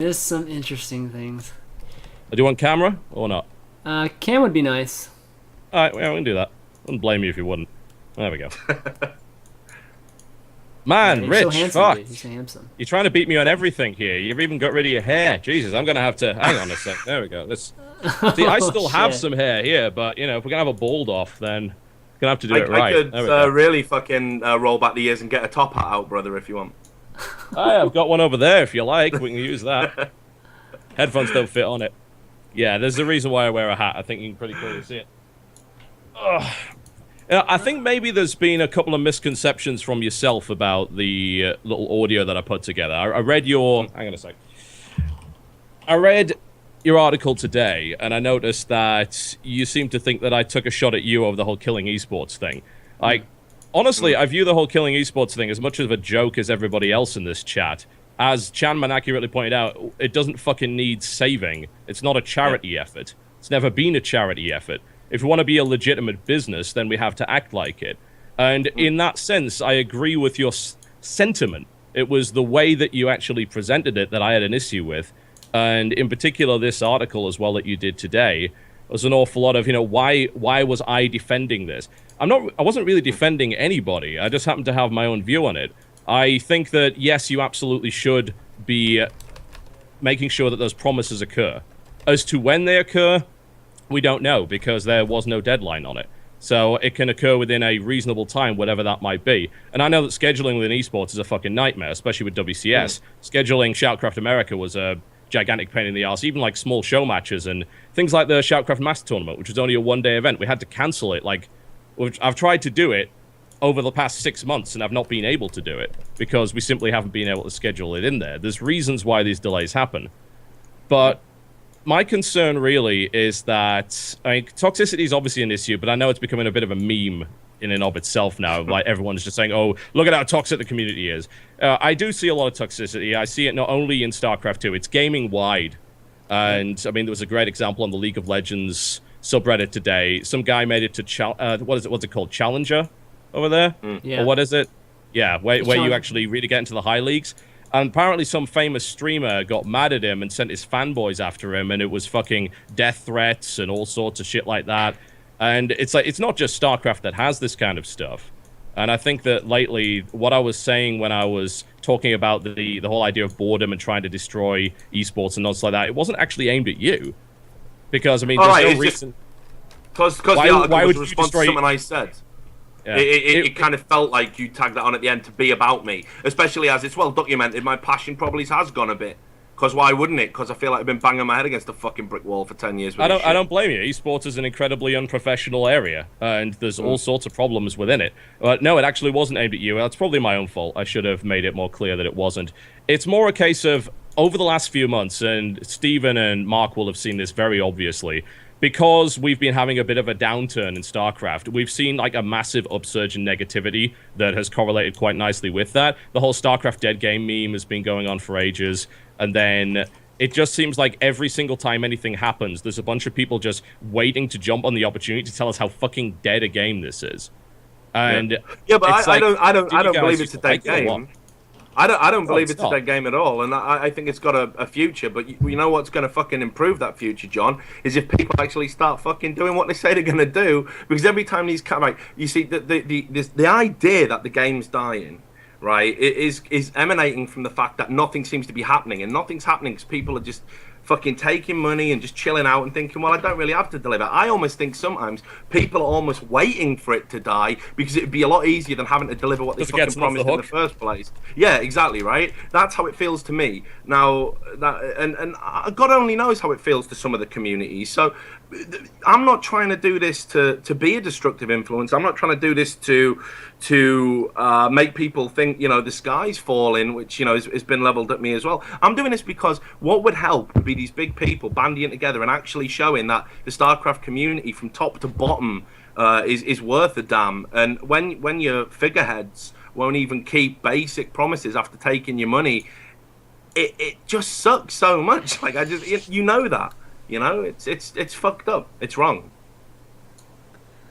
There's some interesting things. Do you want camera or not? Cam would be nice. All right, well, we can do that. I wouldn't blame you if you wouldn't. There we go. Yeah, Man, you're so Rich, handsome, fuck. dude. You're so handsome. You're trying to beat me on everything here. You've even got rid of your hair. Jesus, I'm going to have to... Hang on a sec. There we go. Let's... See, I still have some hair here, but, you know, if we're going to have a bald off, then we're going to have to do it right. I could really fucking roll back the years and get a top hat out, brother, if you want. I've got one over there if you like. We can use that. Headphones don't fit on it. Yeah, there's a reason why I wear a hat. I think you can pretty clearly see it. Ugh. I think maybe there's been a couple of misconceptions from yourself about the little audio that I put together. I read your... Hang on a sec. I read your article today, and I noticed that you seem to think that I took a shot at you over the whole killing esports thing. Like, honestly, I view the whole killing esports thing as much of a joke as everybody else in this chat. As ChanManV accurately pointed out, it doesn't fucking need saving. It's not a charity effort. It's never been a charity effort. If we want to be a legitimate business, then we have to act like it. And in that sense, I agree with your sentiment. It was the way that you actually presented it that I had an issue with. And in particular, this article as well that you did today was an awful lot of, you know, why was I defending this? I wasn't really defending anybody. I just happened to have my own view on it. I think that, yes, you absolutely should be making sure that those promises occur. As to when they occur, we don't know, because there was no deadline on it. So it can occur within a reasonable time, whatever that might be. And I know that scheduling within esports is a fucking nightmare, especially with WCS. Scheduling Shoutcraft America was a gigantic pain in the arse, even like small show matches and things like the Shoutcraft Master Tournament, which was only a one-day event. We had to cancel it. Like, I've tried to do it over the past 6 months, and I've not been able to do it because we simply haven't been able to schedule it in there. There's reasons why these delays happen. But my concern really is that, I mean, toxicity is obviously an issue, but I know it's becoming a bit of a meme in and of itself now. Like, everyone's just saying, oh, look at how toxic the community is. I do see a lot of toxicity. I see it not only in StarCraft 2, it's gaming-wide. And, I mean, there was a great example on the League of Legends subreddit today. Some guy made it to, what's it called, Challenger over there? Yeah. Or what is it? Yeah, where you actually really get into the high leagues. And apparently some famous streamer got mad at him and sent his fanboys after him, and it was fucking death threats and all sorts of shit like that. And it's like, it's not just StarCraft that has this kind of stuff. And I think that lately, what I was saying when I was talking about the whole idea of boredom and trying to destroy esports and nonsense like that, it wasn't actually aimed at you. Because, I mean, there's no reason... Because the article was a response to something I said. Yeah. It kind of felt like you tagged that on at the end to be about me, especially as it's well documented. My passion probably has gone a bit. Because why wouldn't it? Because I feel like I've been banging my head against a fucking brick wall for 10 years. I don't blame you. Esports is an incredibly unprofessional area, and there's all sorts of problems within it. But no, it actually wasn't aimed at you. That's probably my own fault. I should have made it more clear that it wasn't. It's more a case of, over the last few months, and Stephen and Mark will have seen this very obviously, because we've been having a bit of a downturn in StarCraft, we've seen like a massive upsurge in negativity that has correlated quite nicely with that. The whole StarCraft dead game meme has been going on for ages, and then it just seems like every single time anything happens, there's a bunch of people just waiting to jump on the opportunity to tell us how fucking dead a game this is. And yeah, but I don't guys believe it's a dead game. I don't believe it's a not. dead game at all, and I think it's got a future. But you know what's going to fucking improve that future, John, is if people actually start fucking doing what they say they're going to do. Because every time these like, you see the idea that the game's dying, right, is emanating from the fact that nothing seems to be happening, and nothing's happening because people are just fucking taking money and just chilling out and thinking, well, I don't really have to deliver. I almost think sometimes people are almost waiting for it to die because it'd be a lot easier than having to deliver what they fucking promised in the first place. Yeah, exactly, right? That's how it feels to me. Now, and God only knows how it feels to some of the communities. So I'm not trying to do this to be a destructive influence. I'm not trying to do this to make people think, you know, the sky's falling, which, you know, has been leveled at me as well. I'm doing this because what would help would be these big people banding together and actually showing that the StarCraft community from top to bottom is worth a damn. And when your figureheads won't even keep basic promises after taking your money, it just sucks so much. Like, you know that. You know, it's fucked up. It's wrong.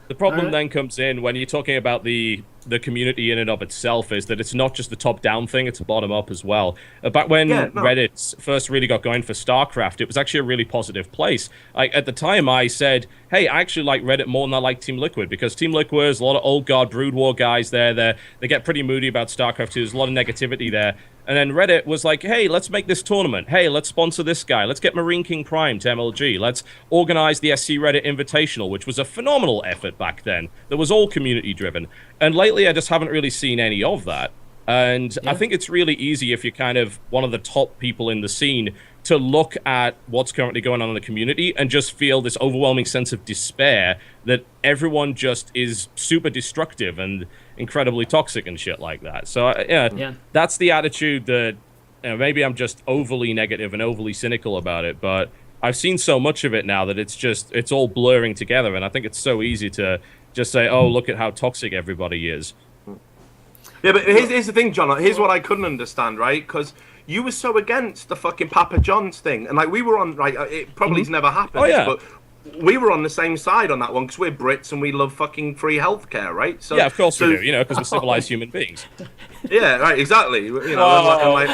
The problem then comes in when you're talking about the the community in and of itself is that it's not just the top-down thing, it's a bottom-up as well. Back when Reddit first really got going for StarCraft, it was actually a really positive place. At the time, I said, hey, I actually like Reddit more than I like Team Liquid, because Team Liquid, there's a lot of old guard Brood War guys there. They get pretty moody about StarCraft 2. There's a lot of negativity there. And then Reddit was like, hey, let's make this tournament. Hey, let's sponsor this guy. Let's get Marine King Prime to MLG. Let's organize the SC Reddit Invitational, which was a phenomenal effort back then. That was all community-driven. And lately, I just haven't really seen any of that. And I think it's really easy if you're kind of one of the top people in the scene to look at what's currently going on in the community and just feel this overwhelming sense of despair that everyone just is super destructive and incredibly toxic and shit like that. So, that's the attitude that maybe I'm just overly negative and overly cynical about it, but I've seen so much of it now that it's all blurring together, and I think it's so easy to just say, oh, look at how toxic everybody is. Yeah, but here's the thing, John. Here's what I couldn't understand, right? Because you were so against the fucking Papa John's thing, and we were on, right? It probably's never happened, but we were on the same side on that one because we're Brits and we love fucking free healthcare, right? So yeah, of course we do, because we're civilized human beings. Yeah, right, exactly. Oh my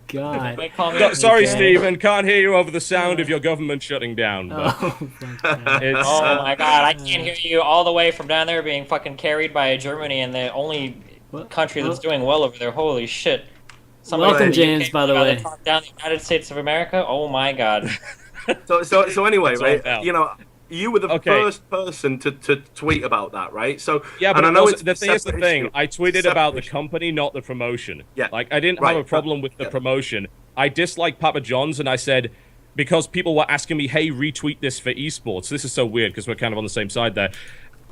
god! Sorry, Stephen, can't hear you over the sound of your government shutting down. But oh my god, I can't hear you all the way from down there being fucking carried by Germany and the only country that's doing well over there. Holy shit. Welcome, James, by the way. Down the United States of America? Oh my god. So anyway, right, you were the first person to tweet about that, right? So yeah, but and I know the thing. I tweeted about the company, not the promotion. Yeah, I didn't have a problem with the promotion. I disliked Papa John's, and I said, because people were asking me, hey, retweet this for eSports. This is so weird because we're kind of on the same side there.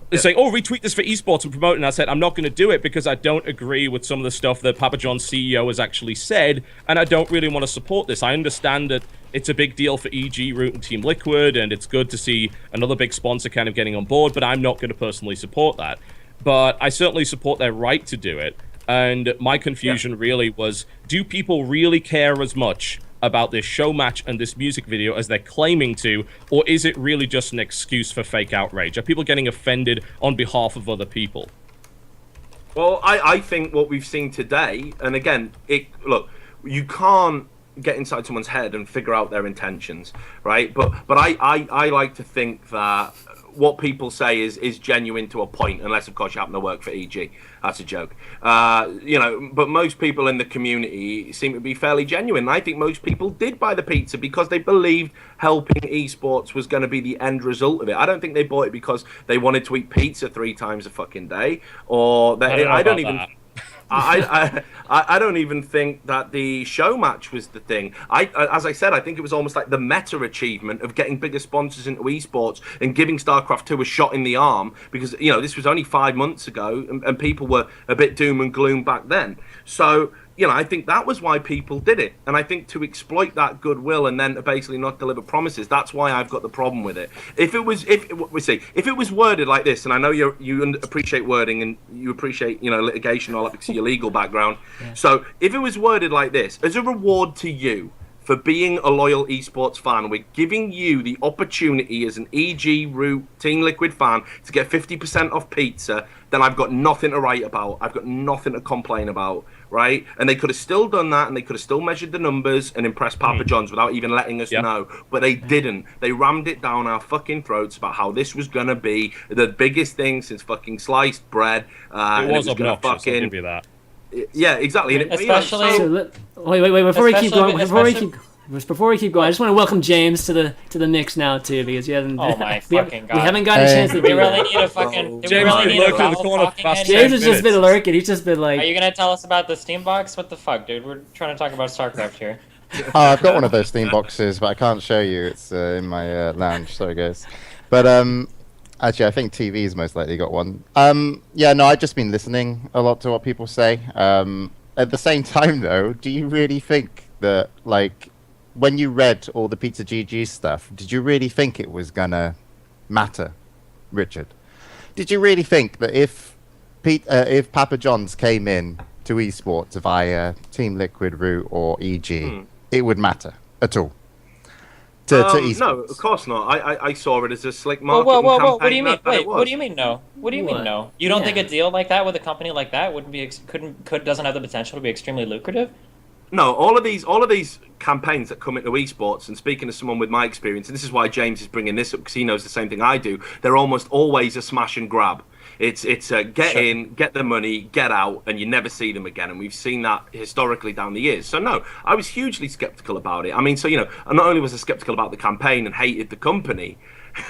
They're saying, oh, retweet this for eSports and promote it. And I said, I'm not going to do it because I don't agree with some of the stuff that Papa John's CEO has actually said, and I don't really want to support this. I understand that it's a big deal for EG, Root, and Team Liquid, and it's good to see another big sponsor kind of getting on board, but I'm not going to personally support that. But I certainly support their right to do it. And my confusion really was, do people really care as much about this show match and this music video as they're claiming to, or is it really just an excuse for fake outrage? Are people getting offended on behalf of other people? Well, I think what we've seen today, and again, look, you can't get inside someone's head and figure out their intentions, right? But I like to think that what people say is genuine to a point, unless of course you happen to work for EG. That's a joke. But most people in the community seem to be fairly genuine. I think most people did buy the pizza because they believed helping esports was going to be the end result of it. I don't think they bought it because they wanted to eat pizza 3 times a fucking day, or I don't even think that the show match was the thing. As I said, I think it was almost like the meta achievement of getting bigger sponsors into esports and giving StarCraft 2 a shot in the arm, because this was only 5 months ago and people were a bit doom and gloom back then. So I think that was why people did it, and I think to exploit that goodwill and then to basically not deliver promises, that's why I've got the problem with it. If it was worded like this, and I know you appreciate wording and you appreciate litigation all that because of your legal background. Yeah. So if it was worded like this, as a reward to you for being a loyal esports fan, we're giving you the opportunity as an EG, Root, Team Liquid fan to get 50% off pizza, then I've got nothing to write about. I've got nothing to complain about, right? And they could have still done that, and they could have still measured the numbers and impressed Papa John's without even letting us know. But they didn't. They rammed it down our fucking throats about how this was going to be the biggest thing since fucking sliced bread. It was obnoxious, I'll give you that. Yeah, exactly. And wait, before we keep going, before we keep going, I just want to welcome James to the mix now too, because he hasn't. Oh my fucking god! We haven't got a chance to. We really need a fucking. James has been lurking in the corner for past 10 James has minutes. just been lurking. He's just been like. Are you gonna tell us about the Steam box? What the fuck, dude? We're trying to talk about StarCraft here. I've got one of those Steam boxes, but I can't show you. It's in my lounge. Sorry, guys. But actually, I think TV's most likely got one. I've just been listening a lot to what people say. At the same time, though, do you really think that, like, when you read all the Pizza GG stuff, did you really think it was gonna matter, Richard? Did you really think that if Papa John's came in to eSports via Team Liquid, Root, or EG, it would matter at all? to esports. No, of course not. I saw it as a slick Whoa, marketing whoa, whoa, campaign. whoa! What do you mean? that it Wait, what was. do you mean no? What do you mean What? no? You don't think Yeah. a deal like that with a company like that wouldn't be doesn't have the potential to be extremely lucrative? No, all of these campaigns that come into esports, and speaking to someone with my experience, and this is why James is bringing this up because he knows the same thing I do. They're almost always a smash and grab. It's get in, get the money, get out, and you never see them again. And we've seen that historically down the years. So no, I was hugely skeptical about it. I mean, so and not only was I skeptical about the campaign and hated the company,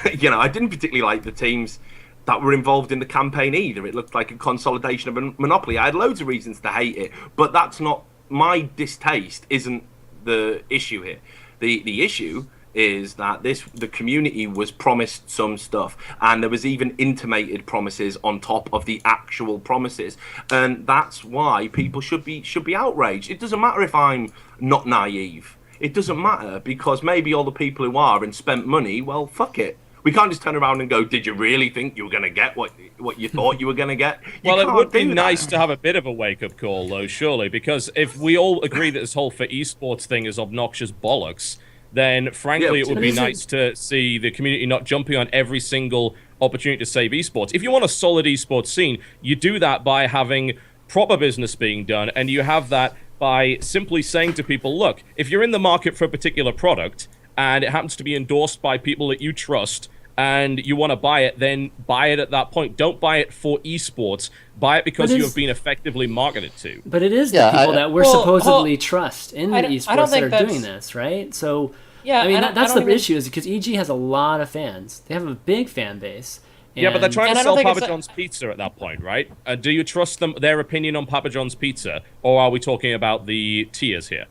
I didn't particularly like the teams that were involved in the campaign either. It looked like a consolidation of a monopoly. I had loads of reasons to hate it, but that's not my distaste. Isn't the issue here? The issue is that the community was promised some stuff, and there was even intimated promises on top of the actual promises, and that's why people should be outraged. It doesn't matter if I'm not naive. It doesn't matter, because maybe all the people who are and spent money, well, fuck it. We can't just turn around and go, did you really think you were going to get what you thought you were going to get? Well, it would be nice to have a bit of a wake-up call, though, surely, because if we all agree that this whole for esports thing is obnoxious bollocks, then frankly it would be nice to see the community not jumping on every single opportunity to save esports. If you want a solid esports scene, you do that by having proper business being done, and you have that by simply saying to people, look, if you're in the market for a particular product, and it happens to be endorsed by people that you trust, and you want to buy it, then buy it at that point. Don't buy it for esports. Buy it because you have been effectively marketed to. But it is the people that we're supposedly trust in the esports that are doing this, right? So, yeah, I mean, that's the issue, is because EG has a lot of fans. They have a big fan base. Yeah, but they're trying to sell Papa John's pizza at that point, right? Do you trust their opinion on Papa John's pizza, or are we talking about the tiers here?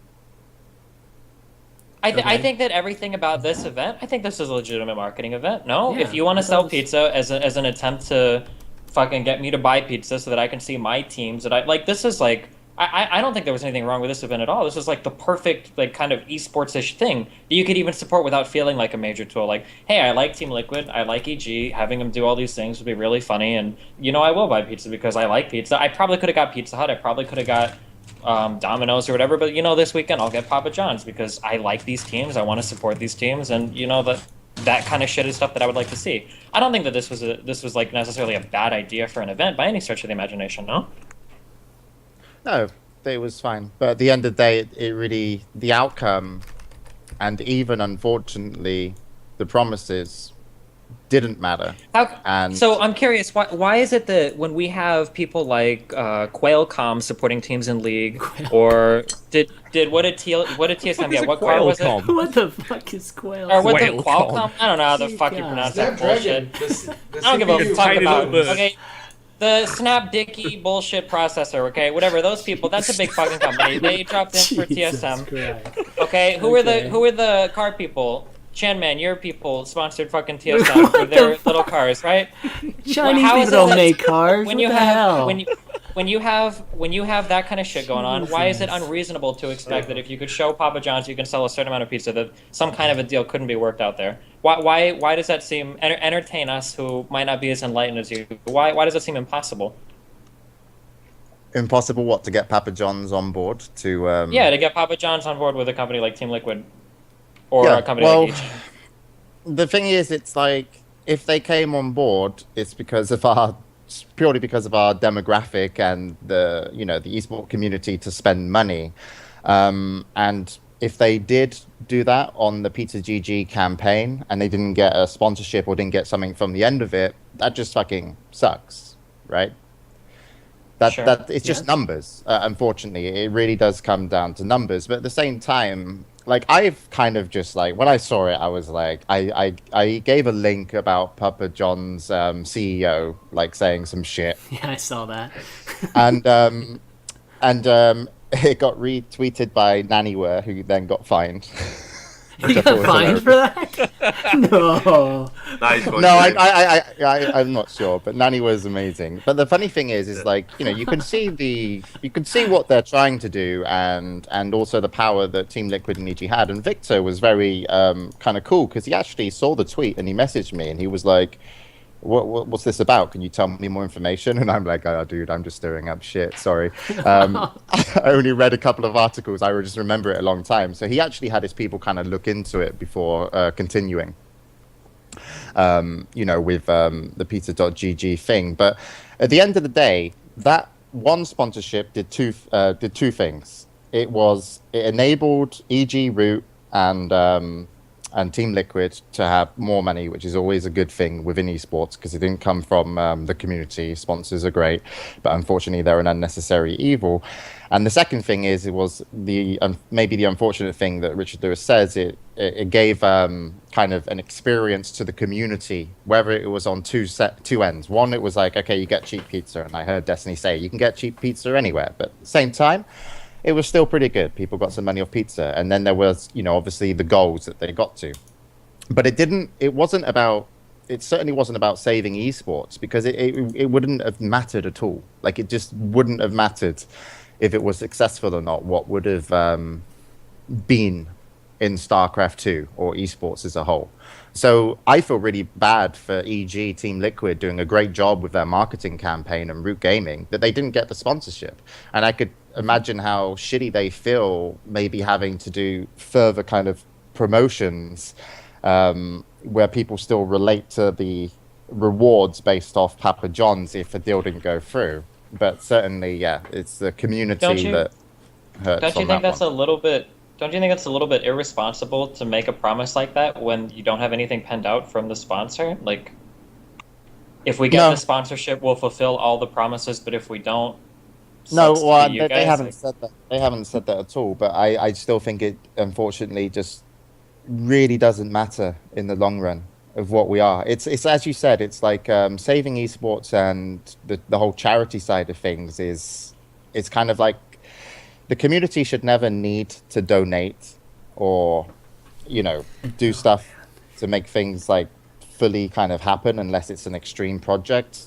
I think that everything about this event, I think this is a legitimate marketing event. No, Yeah, if you want to sell pizza as an attempt to fucking get me to buy pizza so that I can see my teams that I like, this is like, I don't think there was anything wrong with this event at all. This is like the perfect like kind of esports-ish thing that you could even support without feeling like a major tool. Like, hey, I like Team Liquid, I like EG, having them do all these things would be really funny, and I will buy pizza because I like pizza. I probably could have got Pizza Hut, I probably could have got Domino's or whatever, but this weekend I'll get Papa John's because I like these teams, I want to support these teams, and that kind of shit is stuff that I would like to see. I don't think that this was like necessarily a bad idea for an event by any stretch of the imagination. No, it was fine. But at the end of the day, it really, the outcome, and even unfortunately, the promises didn't matter. So I'm curious, why is it that when we have people like Quailcomm supporting teams in League, or did what did TSM get? What car was it? What the fuck is Quail? Or what the Qualcomm? I don't know how the fuck you pronounce that bullshit. I don't give a fuck about it. Okay. The Snapdicky bullshit processor, okay, whatever, those people, that's a big fucking company. They dropped in for TSM. Okay, who are the car people? ChanManV, your people sponsored fucking TSM for their little cars, right? Chinese people don't make cars. When you have that kind of shit going on, why is it unreasonable to expect that if you could show Papa John's you can sell a certain amount of pizza, that some kind of a deal couldn't be worked out there? Why does that seem entertain us who might not be as enlightened as you? Why does that seem impossible? Impossible what, to get Papa John's on board to to get Papa John's on board with a company like Team Liquid or a company like EG. The thing is, it's like if they came on board, it's purely because of our demographic and the esport community to spend money, and if they did do that on the Pizza GG campaign and they didn't get a sponsorship or didn't get something from the end of it, that just fucking sucks, right? It's just numbers. Unfortunately, it really does come down to numbers. But at the same time, like, I've kind of just like, when I saw it, I was like, I gave a link about Papa John's CEO like saying some shit. Yeah, I saw that. and it got retweeted by Nannyware, who then got fined. He got fined for that? No. I'm not sure, but Nanny was amazing. But the funny thing is like, you can see what they're trying to do, and also the power that Team Liquid and EG had. And Victor was very kind of cool because he actually saw the tweet and he messaged me and he was like, what's this about? Can you tell me more information? And I'm like, oh, dude, I'm just stirring up shit. Sorry. I only read a couple of articles. I just remember it a long time. So he actually had his people kind of look into it before continuing. With the pizza.gg thing. But at the end of the day, that one sponsorship did two things. It enabled EG Root and Team Liquid to have more money, which is always a good thing within esports because it didn't come from the community. Sponsors are great, but unfortunately they're an unnecessary evil. And the second thing is, it was maybe the unfortunate thing that Richard Lewis says, it gave kind of an experience to the community, whether it was on two ends. One, it was like, okay, you get cheap pizza, and I heard Destiny say you can get cheap pizza anywhere, but at the same time, it was still pretty good. People got some money off pizza, and then there was, obviously the goals that they got to. But it certainly wasn't about saving esports, because it wouldn't have mattered at all. Like, it just wouldn't have mattered if it was successful or not, what would have been in StarCraft 2 or esports as a whole. So I feel really bad for EG Team Liquid doing a great job with their marketing campaign and Root Gaming that they didn't get the sponsorship. And I could imagine how shitty they feel maybe having to do further kind of promotions where people still relate to the rewards based off Papa John's if a deal didn't go through. But certainly, yeah, it's the community that hurts. Don't you think that's a little bit? Don't you think it's a little bit irresponsible to make a promise like that when you don't have anything penned out from the sponsor? Like, if we get the sponsorship, we'll fulfill all the promises, but if we don't, they haven't said that. They haven't said that at all. But I still think it, unfortunately, just really doesn't matter in the long run of what we are. It's as you said, it's like saving esports and the whole charity side of things it's kind of like the community should never need to donate or do stuff to make things like fully kind of happen unless it's an extreme project.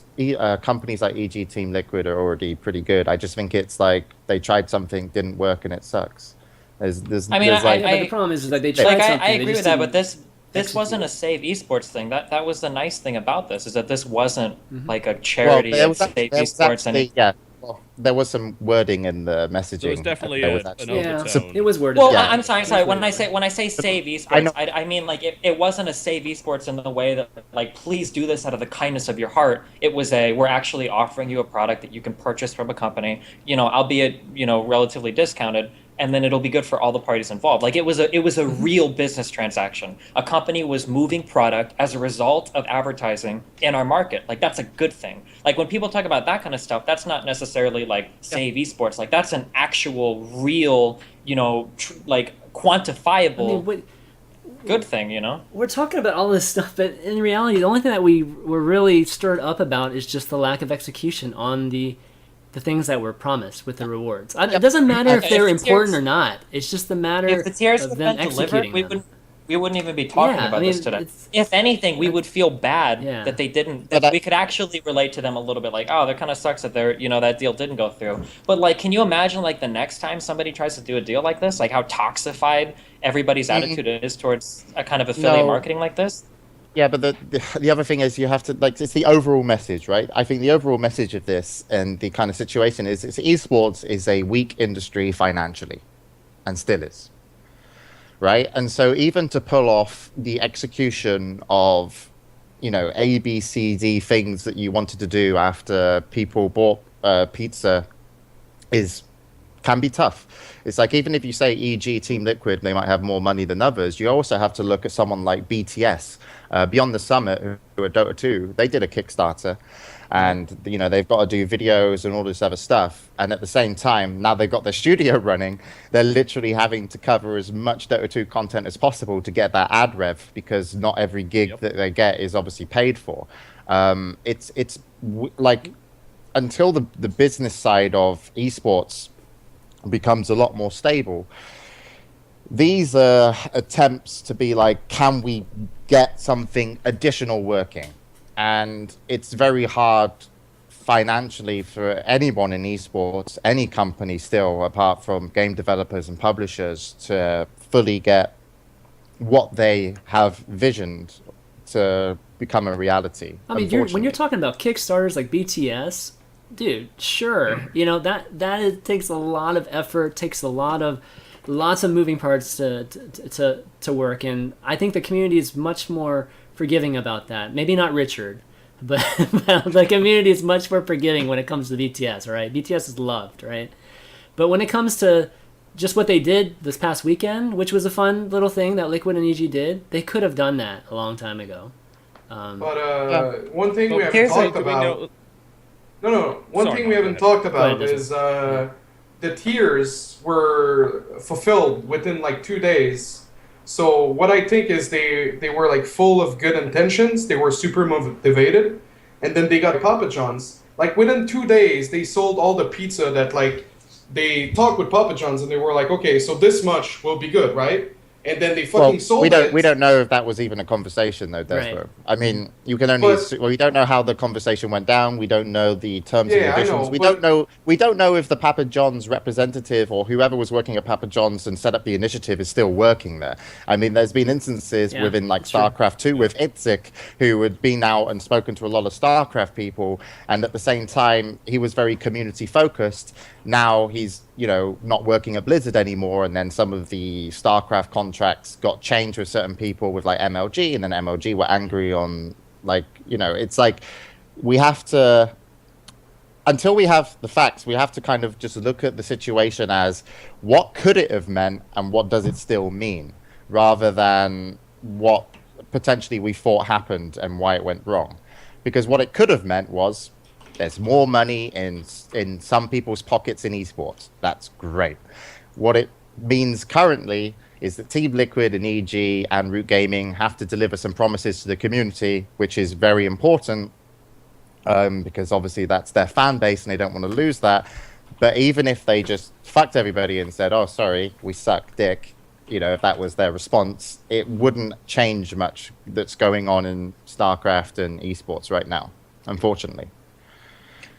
Companies like EG Team Liquid are already pretty good. I just think it's like they tried something, didn't work, and it sucks. But the problem is that they tried something. I agree with that, but this wasn't a save esports thing. That was the nice thing about this, is that this wasn't like a charity of save esports. Well, there was some wording in the messaging. There was definitely an overtone. It was worded. Well, I'm sorry. When I say save esports, I mean like it wasn't a save esports in the way that like please do this out of the kindness of your heart. It was we're actually offering you a product that you can purchase from a company, albeit relatively discounted. And then it'll be good for all the parties involved. Like it was a real business transaction. A company was moving product as a result of advertising in our market. Like that's a good thing. Like when people talk about that kind of stuff, that's not necessarily like save esports. Like that's an actual, real, like quantifiable good thing. We're talking about all this stuff, but in reality, the only thing that we were really stirred up about is just the lack of execution on the things that were promised with the rewards. It doesn't matter if they're important or not. It's just the matter if the tiers of had them been delivered, executing we wouldn't even be talking about this today. If anything, we would feel bad that they didn't. That we could actually relate to them a little bit. Like, oh, that kind of sucks that that deal didn't go through. But like, can you imagine like the next time somebody tries to do a deal like this, like how toxified everybody's attitude is towards a kind of affiliate marketing like this? Yeah, but the other thing is you have to, like, it's the overall message, right? I think the overall message of this and the kind of situation is esports is a weak industry financially, and still is, right? And so even to pull off the execution of, A, B, C, D things that you wanted to do after people bought pizza can be tough. It's like, even if you say EG Team Liquid, they might have more money than others, you also have to look at someone like BTS, Beyond the Summit, who are Dota 2. They did a Kickstarter, and they've got to do videos and all this other stuff. And at the same time, now they've got their studio running, they're literally having to cover as much Dota 2 content as possible to get that ad rev, because not every gig that they get is obviously paid for. It's like, until the business side of esports becomes a lot more stable, these are attempts to be like, can we get something additional working? And it's very hard financially for anyone in esports, any company still, apart from game developers and publishers, to fully get what they have visioned to become a reality. I mean, when you're talking about Kickstarters like BTS, dude, sure, you know that takes a lot of effort, takes lots of moving parts to work, and I think the community is much more forgiving about that. Maybe not Richard, but the community is much more forgiving when it comes to BTS, right? BTS is loved, right? But when it comes to just what they did this past weekend, which was a fun little thing that Liquid and EG did, they could have done that a long time ago. One thing we haven't talked about. One thing we haven't talked about is the tiers were fulfilled within like 2 days. So what I think is they were like full of good intentions. They were super motivated, and then they got Papa John's. Like within 2 days, they sold all the pizza that like they talked with Papa John's, and they were like, okay, so this much will be good, right? And then they fucking sold it. We don't know if that was even a conversation, though, desRow. Right. I mean, you can only we don't know how the conversation went down. We don't know the terms and conditions. We don't know if the Papa John's representative or whoever was working at Papa John's and set up the initiative is still working there. I mean, there's been instances within like StarCraft 2 with Itzik, who had been out and spoken to a lot of StarCraft people, and at the same time, he was very community focused. Now he's, you know, not working at Blizzard anymore, and then some of the StarCraft contracts got changed with certain people with like MLG, and then MLG were angry on, like, you know, it's like we have to, until we have the facts, we have to kind of just look at the situation as what could it have meant and what does it still mean, rather than what potentially we thought happened and why it went wrong. Because what it could have meant was there's more money in some people's pockets in esports. That's great. What it means currently is that Team Liquid and EG and Root Gaming have to deliver some promises to the community, which is very important, because obviously that's their fan base and they don't want to lose that. But even if they just fucked everybody and said, oh, sorry, we suck dick, you know, if that was their response, it wouldn't change much that's going on in StarCraft and esports right now, unfortunately.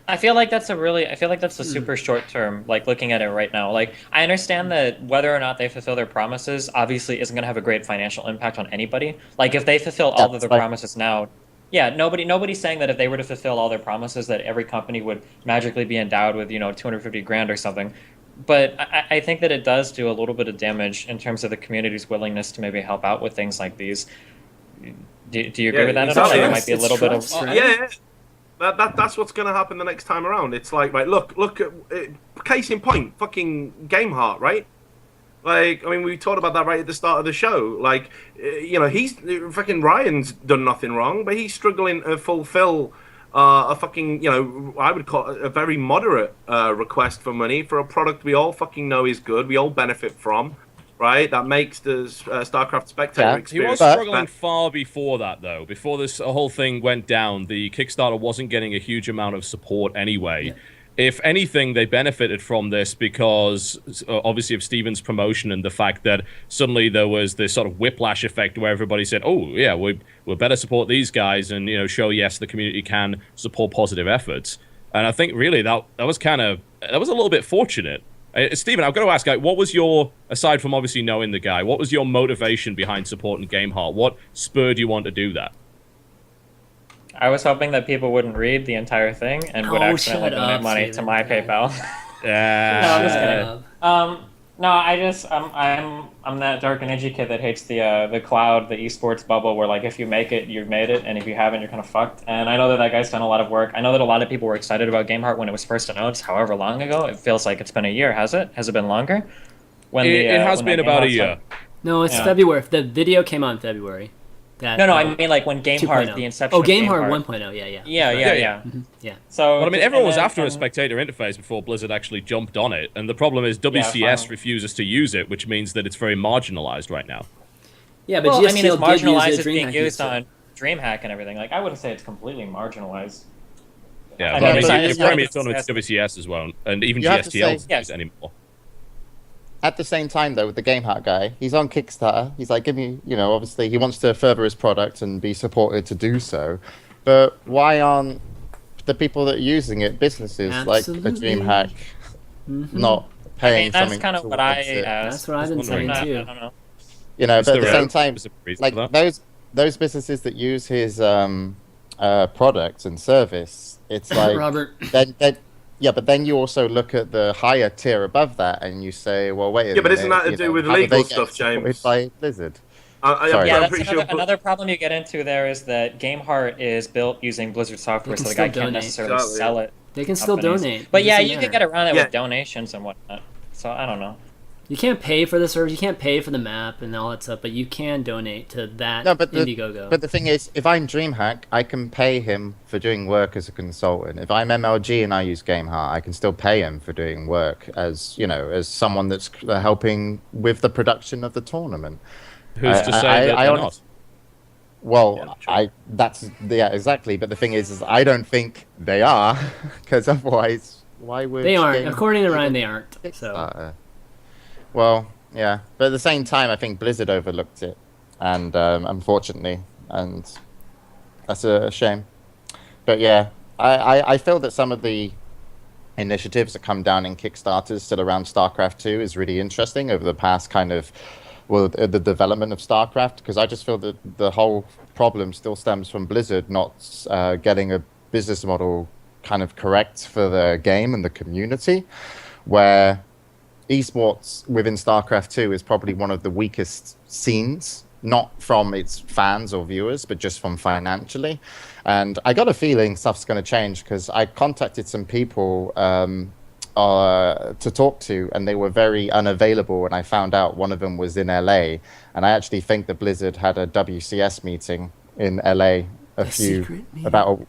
I feel like that's a super short term, like looking at it right now. Like, I understand that whether or not they fulfill their promises obviously isn't going to have a great financial impact on anybody. Like, if they fulfill all of their promises now, nobody's saying that if they were to fulfill all their promises that every company would magically be endowed with, you know, 250 grand or something. But I think that it does do a little bit of damage in terms of the community's willingness to maybe help out with things like these. Do you agree with that at all? Like, it might be a little bit of... Yeah. That's what's going to happen the next time around. It's like, right, look at case in point, fucking Gameheart, right? Like, I mean, we talked about that right at the start of the show. Like, you know, fucking Ryan's done nothing wrong, but he's struggling to fulfill a fucking, you know, I would call it a very moderate request for money for a product we all fucking know is good, we all benefit from. Right, that makes the StarCraft spectator experience. He was struggling far before that, though. Before this whole thing went down, the Kickstarter wasn't getting a huge amount of support anyway. Yeah. If anything, they benefited from this because, obviously, of Steven's promotion and the fact that suddenly there was this sort of whiplash effect where everybody said, "Oh, yeah, we'll better support these guys," and, you know, show yes, the community can support positive efforts. And I think really that was a little bit fortunate. Stephen, I've got to ask, what was your, aside from obviously knowing the guy, what was your motivation behind supporting Gameheart? What spurred you on to do that? I was hoping that people wouldn't read the entire thing and would accidentally donate money to my PayPal. Yeah. No, I'm just kidding. No, I'm that dark and edgy kid that hates the cloud, the esports bubble, where like if you make it, you've made it, and if you haven't, you're kind of fucked. And I know that guy's done a lot of work. I know that a lot of people were excited about Gameheart when it was first announced. However long ago, it feels like it's been a year. Has it? Has it been longer? It has been about a year. No, it's February. The video came out in February. No, I mean like when Gameheart, the inception. Oh, Gameheart 1.0. Yeah. Yeah. So, but I mean, everyone was after a spectator interface before Blizzard actually jumped on it, and the problem is WCS refuses to use it, which means that it's very marginalized right now. Yeah, but I mean, it's marginalized. It's being used on DreamHack and everything. Like, I wouldn't say it's completely marginalized. Yeah, but I mean, you probably it's on with WCS as well, and even GSTL doesn't use it anymore. At the same time, though, with the Gameheart guy, he's on Kickstarter. He's like, give me, you know, obviously he wants to further his product and be supported to do so. But why aren't the people that are using it businesses like a DreamHack not paying something? That's kind of what I asked. That's what I've been saying too. I don't know. You know, but at the same time, like those businesses that use his product and service, it's like Robert. But then you also look at the higher tier above that, and you say, well, wait a minute. Yeah, but isn't that to do with legal stuff, James? By Blizzard. Another problem you get into there is that Gameheart is built using Blizzard software, so the guy can't necessarily sell it. They can still donate. But yeah, you can get around it with donations and whatnot. So I don't know. You can't pay for the service, you can't pay for the map and all that stuff, but you can donate to that Indiegogo. But the thing is, if I'm DreamHack, I can pay him for doing work as a consultant. If I'm MLG and I use Gameheart, I can still pay him for doing work as someone that's helping with the production of the tournament. Who's to say that they're not? Well, exactly. But the thing is I don't think they are, because otherwise, why would they aren't? According to Ryan, they aren't. So. Well, yeah, but at the same time, I think Blizzard overlooked it, and unfortunately, and that's a shame. But yeah, I feel that some of the initiatives that come down in Kickstarters still around StarCraft 2 is really interesting over the past the development of StarCraft, because I just feel that the whole problem still stems from Blizzard not getting a business model kind of correct for the game and the community, where eSports within StarCraft 2 is probably one of the weakest scenes, not from its fans or viewers, but just from financially. And I got a feeling stuff's going to change, because I contacted some people to talk to, and they were very unavailable, and I found out one of them was in LA, and I actually think that Blizzard had a WCS meeting in LA about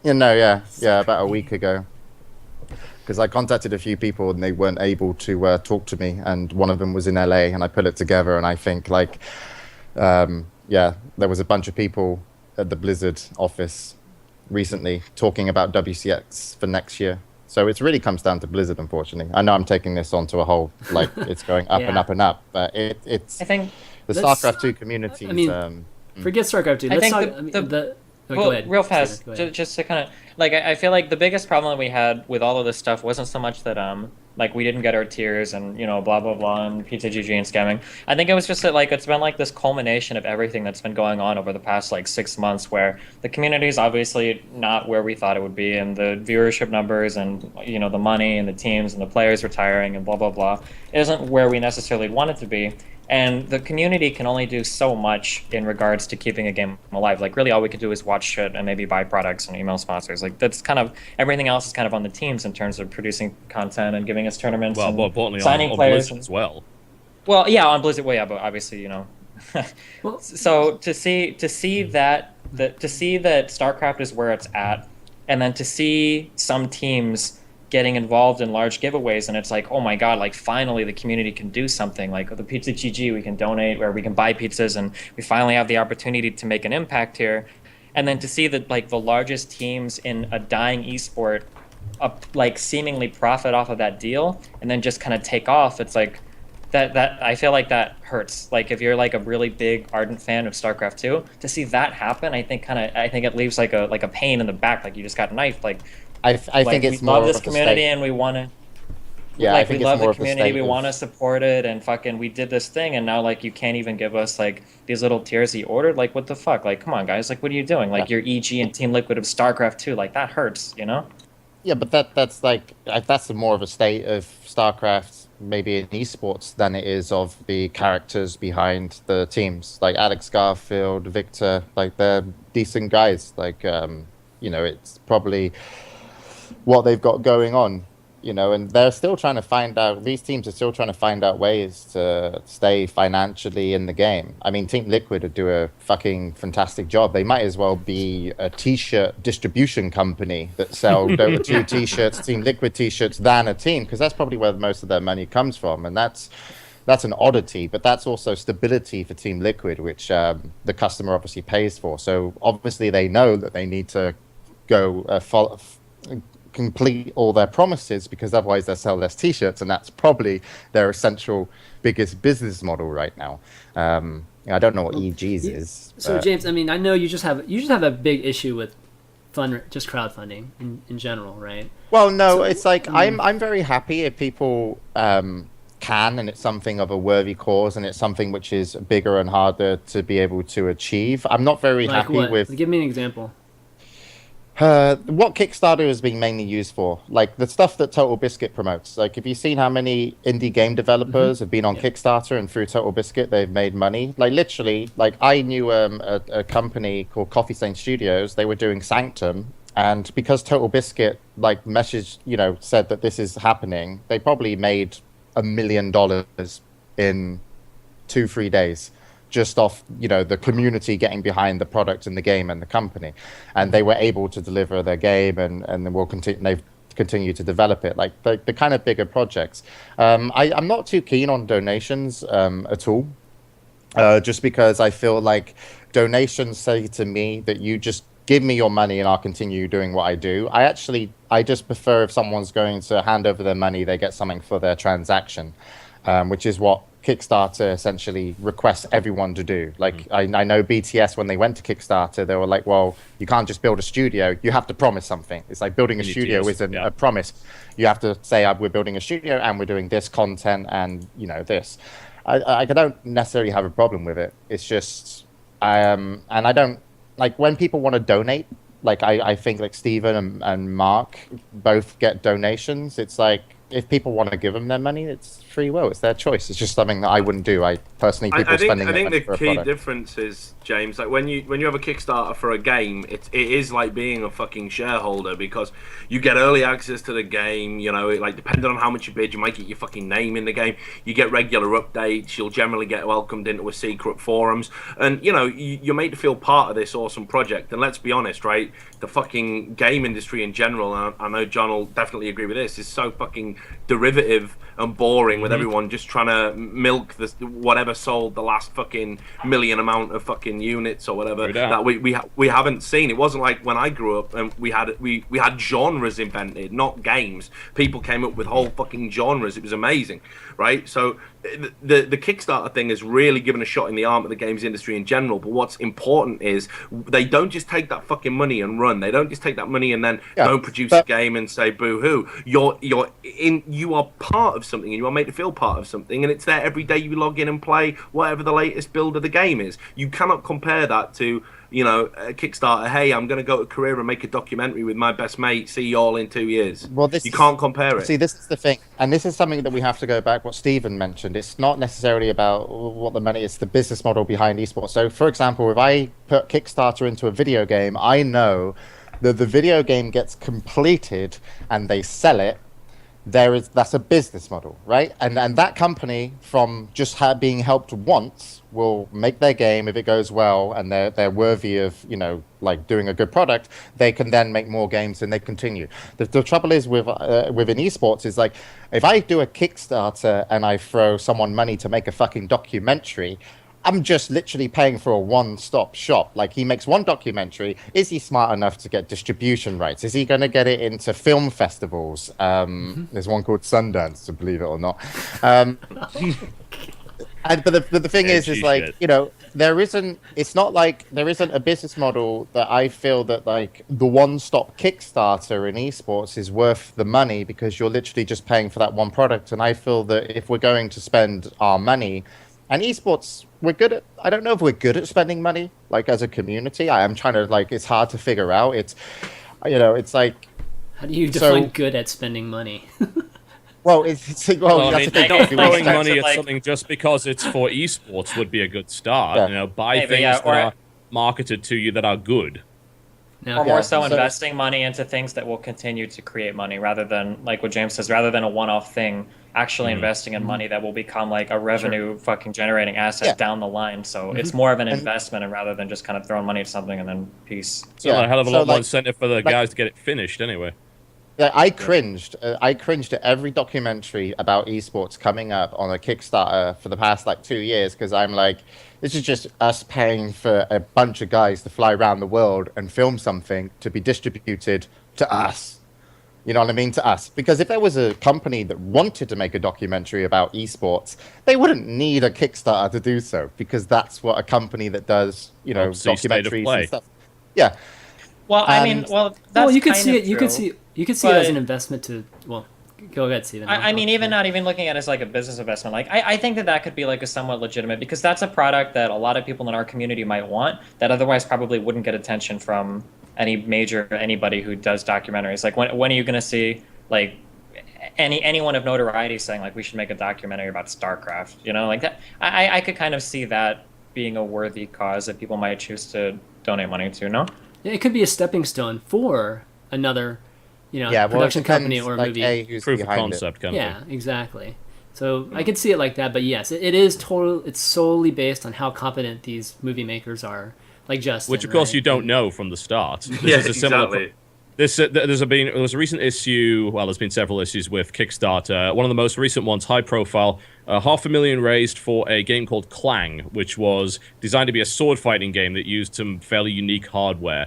a week ago. Because I contacted a few people and they weren't able to talk to me, and one of them was in LA, and I put it together, and I think there was a bunch of people at the Blizzard office recently talking about WCX for next year. So it really comes down to Blizzard, unfortunately. I know I'm taking this onto a whole, it's going up and up and up, but it's. I think the StarCraft 2 community. Forget StarCraft 2. Let's talk. Go ahead. Real fast, just to kind of I feel like the biggest problem we had with all of this stuff wasn't so much that we didn't get our tiers and blah blah blah and pizza GG and scamming. I think it was just that it's been this culmination of everything that's been going on over the past 6 months, where the community is obviously not where we thought it would be, and the viewership numbers and the money and the teams and the players retiring and blah blah blah isn't where we necessarily want it to be. And the community can only do so much in regards to keeping a game alive. Really, all we could do is watch shit and maybe buy products and email sponsors. That's kind of everything else is kind of on the teams in terms of producing content and giving us tournaments. Well, more importantly, signing on players Blizzard as well. Well, yeah, on Blizzard. Well, yeah, but obviously, So to see that StarCraft is where it's at, and then to see some teams getting involved in large giveaways, and it's oh my god, finally the community can do something. With the Pizza GG, we can donate, or we can buy pizzas, and we finally have the opportunity to make an impact here. And then to see that the largest teams in a dying esport seemingly profit off of that deal and then just kind of take off, it's that I feel that hurts. If you're a really big ardent fan of StarCraft 2, to see that happen, I think it leaves a pain in the back, you just got knifed. I think it's more of a we love this community and we want to. Yeah, I think we love it's more the community. We want to support it, and we did this thing, and now you can't even give us these little tiers that you ordered. What the fuck? Come on, guys. What are you doing? Your EG and Team Liquid of StarCraft 2. That hurts, Yeah, but that's more of a state of StarCraft, maybe in esports, than it is of the characters behind the teams. Alex Garfield, Victor, they're decent guys. It's probably what they've got going on, and they're still trying to find out, these teams are still trying to find out ways to stay financially in the game. I mean, Team Liquid would do a fucking fantastic job. They might as well be a t-shirt distribution company that sell Dota 2 t-shirts, Team Liquid t-shirts, than a team, because that's probably where most of their money comes from, and that's an oddity, but that's also stability for Team Liquid, which the customer obviously pays for. So obviously they know that they need to go complete all their promises, because otherwise they'll sell less t-shirts, and that's probably their essential biggest business model right now. I don't know what EG's is. So James, I mean, I know you just have a big issue with just crowdfunding in general, right? Well, no, it's I'm very happy if people can, and it's something of a worthy cause, and it's something which is bigger and harder to be able to achieve. I'm not very like happy what? with. Give me an example. What Kickstarter is being mainly used for, like the stuff that Totalbiscuit promotes. Like, have you seen how many indie game developers have been on Kickstarter, and through Totalbiscuit they've made money? Like, literally, like I knew a company called Coffee Stain Studios. They were doing Sanctum, and because Totalbiscuit like messaged, said that this is happening, they probably made $1 million in 2-3 days. Just off, the community getting behind the product and the game and the company, and they were able to deliver their game, and then will continue. They've continued to develop it, like the kind of bigger projects. I'm not too keen on donations at all, just because I feel like donations say to me that you just give me your money and I'll continue doing what I do. I just prefer if someone's going to hand over their money, they get something for their transaction, which is what Kickstarter essentially requests everyone to do. Like, I know BTS, when they went to Kickstarter, they were like, well, you can't just build a studio, you have to promise something. It's like building a studio isn't a promise. You have to say, we're building a studio and we're doing this content and this. I don't necessarily have a problem with it. It's just and I don't like when people want to donate. Like, I think like Steven and Mark both get donations. It's like, if people want to give them their money, it's free will. It's their choice. It's just something that I wouldn't do. I personally, people spending. I think the key difference is, James, like when you have a Kickstarter for a game, it is like being a fucking shareholder, because you get early access to the game. Like, depending on how much you bid, you might get your fucking name in the game. You get regular updates. You'll generally get welcomed into a secret forums, and you're made to feel part of this awesome project. And let's be honest, right? The fucking game industry in general, and I know John will definitely agree with this, is so fucking derivative and boring, with everyone just trying to milk whatever sold the last fucking million amount of fucking units or whatever that we haven't seen. It wasn't like when I grew up and we had genres invented, not games. People came up with whole fucking genres. It was amazing, right? So the Kickstarter thing has really given a shot in the arm of the games industry in general. But what's important is they don't just take that fucking money and run. They don't just take that money and then don't produce a game and say boo-hoo. You are part of something, and you are made to feel part of something, and it's there every day you log in and play whatever the latest build of the game is. You cannot compare that to a Kickstarter. Hey, I'm going to go to Korea and make a documentary with my best mate. See you all in 2 years. Well, you can't compare it. See, this is the thing, and this is something that we have to go back. What Stephen mentioned, it's not necessarily about what the money is. The business model behind esports. So, for example, if I put Kickstarter into a video game, I know that the video game gets completed and they sell it. That's a business model, right? And that company, from just being helped once, will make their game. If it goes well and they're worthy of like doing a good product, they can then make more games and they continue. The trouble is within esports is, like, if I do a Kickstarter and I throw someone money to make a fucking documentary, I'm just literally paying for a one-stop shop. Like, he makes one documentary. Is he smart enough to get distribution rights? Is he going to get it into film festivals? There's one called Sundance, to believe it or not. But the thing is like, there isn't. It's not like there isn't a business model that I feel that, like, the one-stop Kickstarter in esports is worth the money, because you're literally just paying for that one product. And I feel that if we're going to spend our money, and esports, I don't know if we're good at spending money, like, as a community. I am trying to, like, it's hard to figure out. It's, it's like... How do you define good at spending money? Well, it's I mean, not throwing money at something just because it's for esports would be a good start. Buy things that are marketed to you that are good. Or more so investing money into things that will continue to create money, rather than, like what James says, rather than a one-off thing, actually investing in money that will become like a revenue fucking generating asset down the line. So it's more of an investment, and rather than just kind of throwing money at something and then peace. So a hell of a lot more incentive for the guys to get it finished anyway. Yeah, I cringed at every documentary about esports coming up on a Kickstarter for the past 2 years, because I'm like, this is just us paying for a bunch of guys to fly around the world and film something to be distributed to us. You know what I mean? To us. Because if there was a company that wanted to make a documentary about esports, they wouldn't need a Kickstarter to do so, because that's what a company that does, documentaries and stuff. Yeah. Well, I mean, that's you could see it. True, You could see it as an investment to Go ahead, Steven. I mean, even not even looking at it as like a business investment. Like, I think that could be like a somewhat legitimate, because that's a product that a lot of people in our community might want that otherwise probably wouldn't get attention from anybody who does documentaries. Like, when are you going to see like anyone of notoriety saying like we should make a documentary about StarCraft? You know, like that. I could kind of see that being a worthy cause that people might choose to donate money to. No, yeah, it could be a stepping stone for another, production company or like, movie. who's Proof of behind concept it. kind of Yeah, thing. exactly. So I could see it like that, but yes, it is total. It's solely based on how competent these movie makers are, like Justin. Which, of course, right? you don't know from the start. This Yeah, is a similar exactly. there was a recent issue. Well, there's been several issues with Kickstarter. One of the most recent ones, high profile, $500,000 raised for a game called Clang, which was designed to be a sword fighting game that used some fairly unique hardware.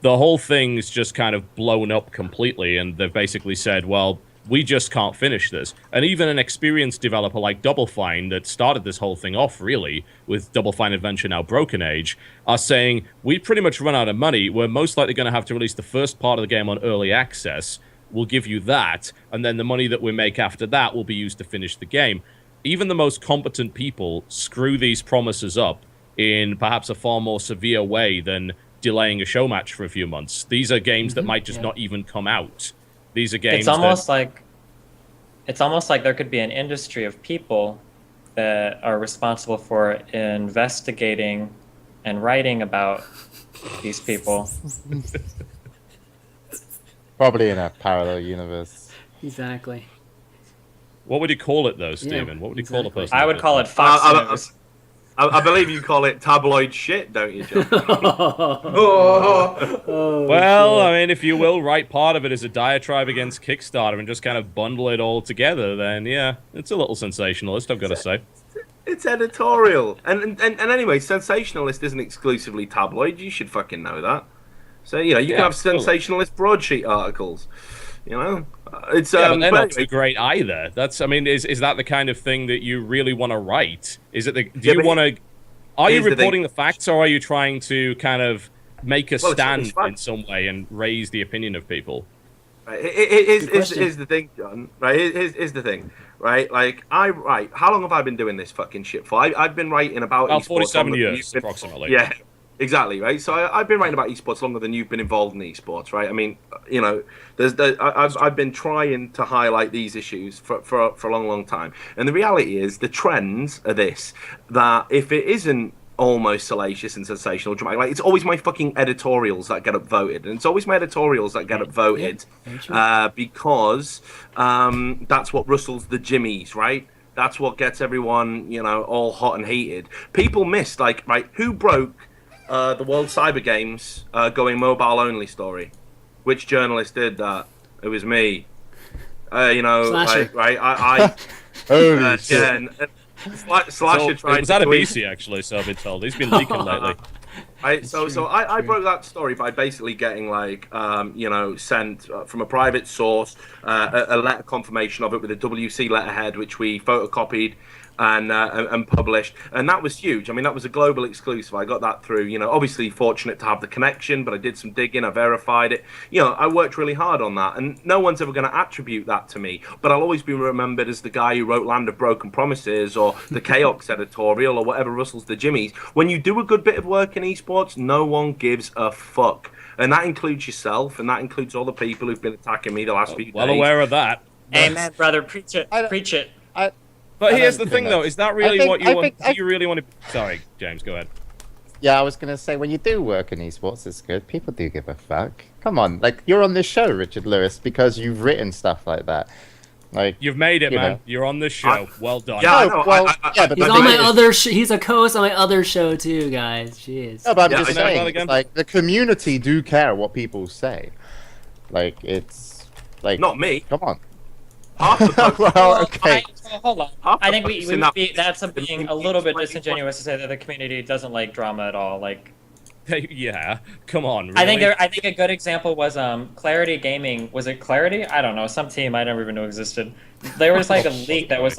The whole thing's just kind of blown up completely, and they've basically said, well, we just can't finish this. And even an experienced developer like Double Fine, that started this whole thing off, really, with Double Fine Adventure, now Broken Age, are saying, we pretty much run out of money. We're most likely going to have to release the first part of the game on early access. We'll give you that, and then the money that we make after that will be used to finish the game. Even the most competent people screw these promises up in perhaps a far more severe way than delaying a show match for a few months. These are games that might just not even come out. These are games. It's almost like there could be an industry of people that are responsible for investigating and writing about these people. Probably in a parallel universe. Exactly. What would you call it, though, Stephen? What would you call the person? I would call it Fox News. I believe you call it tabloid shit, don't you, John? Well, I mean, if you will, write part of it as a diatribe against Kickstarter and just kind of bundle it all together, then yeah, it's a little sensationalist, I've got to say. It's editorial. And anyway, sensationalist isn't exclusively tabloid. You should fucking know that. So, you can have sensationalist broadsheet articles. It's but they're not too great either. Is that the kind of thing that you really want to write? Is it are you reporting the facts, or are you trying to kind of make a stand in some way and raise the opinion of people? Here's the thing, John. Right? Here's the thing. Right? Like, how long have I been doing this fucking shit for? I've been writing about esports 47 years, approximately. Yeah. Exactly, right? So I've been writing about esports longer than you've been involved in esports, right? I mean, I've been trying to highlight these issues for a long, long time. And the reality is, the trends are this, that if it isn't almost salacious and sensational, dramatic, like, it's always my fucking editorials that get upvoted. And it's always my editorials that get upvoted because that's what rustles the jimmies, right? That's what gets everyone, all hot and heated. People missed, who broke the World Cyber Games going mobile only story? Which journalist did that? It was me. Slasher. Holy shit. Slasher tried. It was out of BC, actually, so I've been told. He's been leaking lately. So I broke that story by basically getting sent from a private source a letter confirmation of it with a WC letterhead, which we photocopied and published, and that was huge. I mean, that was a global exclusive. I got that through, obviously fortunate to have the connection, but I did some digging, I verified it. I worked really hard on that, and no one's ever going to attribute that to me, but I'll always be remembered as the guy who wrote Land of Broken Promises or the Chaos editorial or whatever rustles the jimmies. When you do a good bit of work in esports, no one gives a fuck. And that includes yourself, and that includes all the people who've been attacking me the last few days. Well aware of that. Amen, brother. Preach it. Preach it. But here's the thing, though. Is that really what you want? Do you really want to... Sorry, James, go ahead. Yeah, I was going to say, when you do work in esports, it's good. People do give a fuck. Come on. You're on this show, Richard Lewis, because you've written stuff like that. You've made it, man. You're on this show. Well done. Yeah, but he's on my other he's a co-host on my other show, too, guys. Jeez. No, but I'm just saying, the community do care what people say. It's... Not me. Come on. Well, okay. Hold on. I think that's being a little bit disingenuous to say that the community doesn't like drama at all. Yeah, come on. Really? I think a good example was Clarity Gaming. Was it Clarity? I don't know. Some team I never even knew existed. There was a leak that was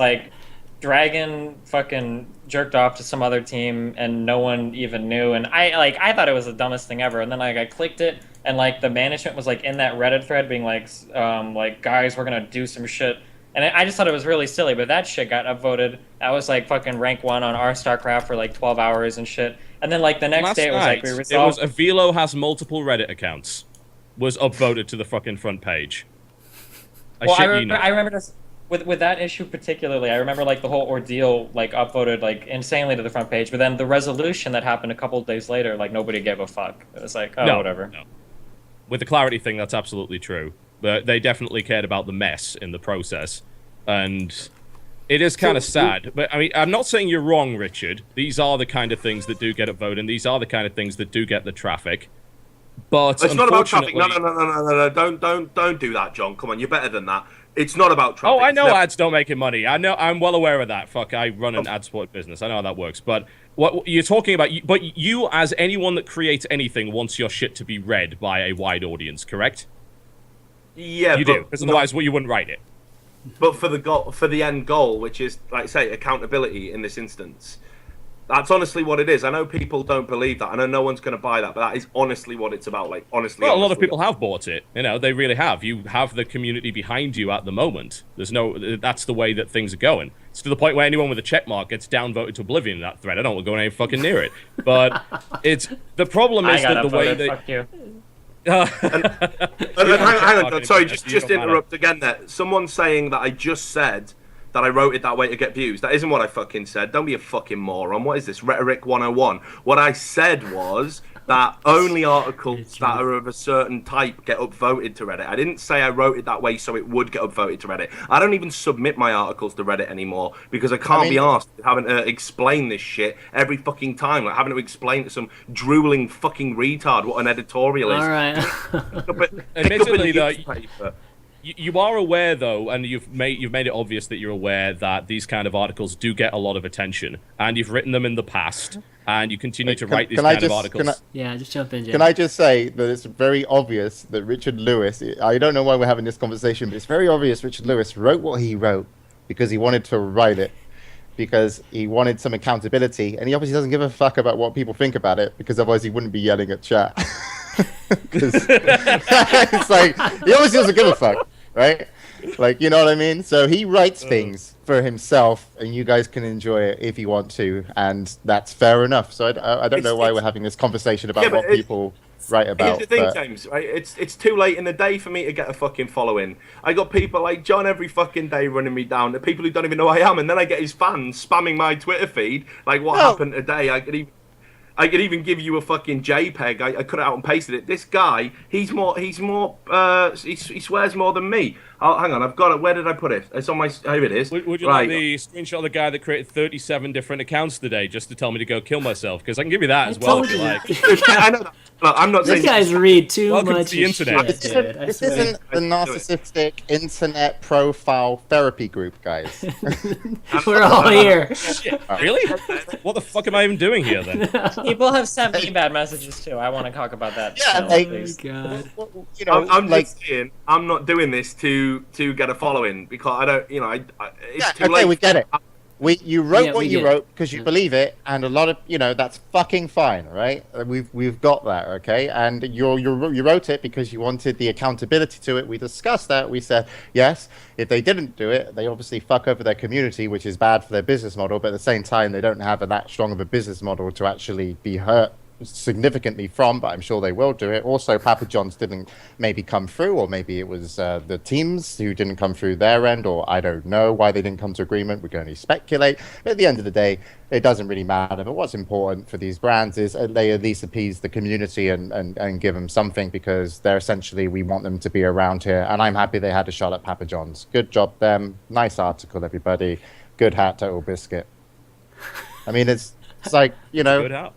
Dragon fucking jerked off to some other team and no one even knew. And I thought it was the dumbest thing ever. And then I clicked it. and like the management was like in that Reddit thread being like guys, we're gonna do some shit. And I just thought it was really silly, but that shit got upvoted. I was like fucking rank 1 on our StarCraft for like 12 hours and shit. And then like the next day it was like we resolved. It was Avilo has multiple Reddit accounts. Was upvoted to the fucking front page. I remember this, with that issue particularly. I remember like the whole ordeal like upvoted like insanely to the front page. But then the resolution that happened a couple of days later, like nobody gave a fuck. It was like, oh, whatever. No. With the clarity thing, that's absolutely true. But they definitely cared about the mess in the process, and it is kind of sad. But I mean, I'm not saying you're wrong, Richard. These are the kind of things that do get upvoted, and these are the kind of things that do get the traffic. But it's not about traffic. No. Don't do that, John. Come on, you're better than that. It's not about traffic. Oh, I know ads don't make money. I know. I'm well aware of that. Fuck, I run an ad support business. I know how that works. But what you're talking about, but you, as anyone that creates anything, wants your shit to be read by a wide audience, correct? Yeah, you do, because otherwise, you wouldn't write it. But for the end goal, which is, like I say, accountability in this instance, that's honestly what it is. I know people don't believe that. I know no one's going to buy that, but that is honestly what it's about. Like, honestly. Well, a lot of people have bought it. You know, they really have. You have the community behind you at the moment. That's the way that things are going. It's to the point where anyone with a check mark gets downvoted to oblivion in that thread. I don't want to go any fucking near it. But the problem is that the way that. Fuck you. Hang on, sorry, just interrupt again there. Someone's saying that I just said that I wrote it that way to get views. That isn't what I fucking said. Don't be a fucking moron. What is this? Rhetoric 101. What I said was that only articles that are of a certain type get upvoted to Reddit. I didn't say I wrote it that way so it would get upvoted to Reddit. I don't even submit my articles to Reddit anymore because I can't be asked having to explain this shit every fucking time. Like having to explain to some drooling fucking retard what an editorial is. All right. Admittedly, though, you are aware, though, and you've made it obvious that you're aware that these kind of articles do get a lot of attention, and you've written them in the past, and you continue to write these kind of articles. Just jump in, Jay. Can I just say that it's very obvious that Richard Lewis, I don't know why we're having this conversation, but it's very obvious Richard Lewis wrote what he wrote because he wanted to write it, because he wanted some accountability, and he obviously doesn't give a fuck about what people think about it, because otherwise he wouldn't be yelling at chat. It's like, he obviously doesn't give a fuck. Right? Like, you know what I mean? So he writes things for himself, and you guys can enjoy it if you want to, and that's fair enough. So I don't know why we're having this conversation about what people write about. Here's the thing, James, right? It's too late in the day for me to get a fucking following. I got people like John every fucking day running me down, the people who don't even know who I am, and then I get his fans spamming my Twitter feed, like what happened today. I could even give you a fucking JPEG. I cut it out and pasted it. This guy, he swears more than me. Oh, hang on, I've got it. Where did I put it? It's on my. Here it is. Would you like the screenshot of the guy that created 37 different accounts today just to tell me to go kill myself? Because I can give you that as well if you like. I know that. Look, I'm not saying. These guys read too Welcome much. to the internet. Shit, this isn't the narcissistic internet profile therapy group, guys. We're all here. Really? What the fuck am I even doing here then? People have sent me bad messages too. I want to talk about that. Yeah, please. God. You know, I'm just saying, I'm not doing this to get a following because I don't. You know, it's too late. We get it. You wrote what you wrote because you believe it, and a lot of that's fucking fine, right? We've got that, okay? And you wrote it because you wanted the accountability to it. We discussed that. We said yes, if they didn't do it, they obviously fuck over their community, which is bad for their business model. But at the same time, they don't have that strong of a business model to actually be hurt significantly from, but I'm sure they will do it. Also, Papa John's didn't maybe come through, or maybe it was the teams who didn't come through their end, or I don't know why they didn't come to agreement. We can only speculate. But at the end of the day, it doesn't really matter. But what's important for these brands is they at least appease the community and give them something, because they're essentially, we want them to be around here. And I'm happy they had a shot at Papa John's. Good job, them. Nice article, everybody. Good hat, Totalbiscuit. I mean, it's like, Good hat.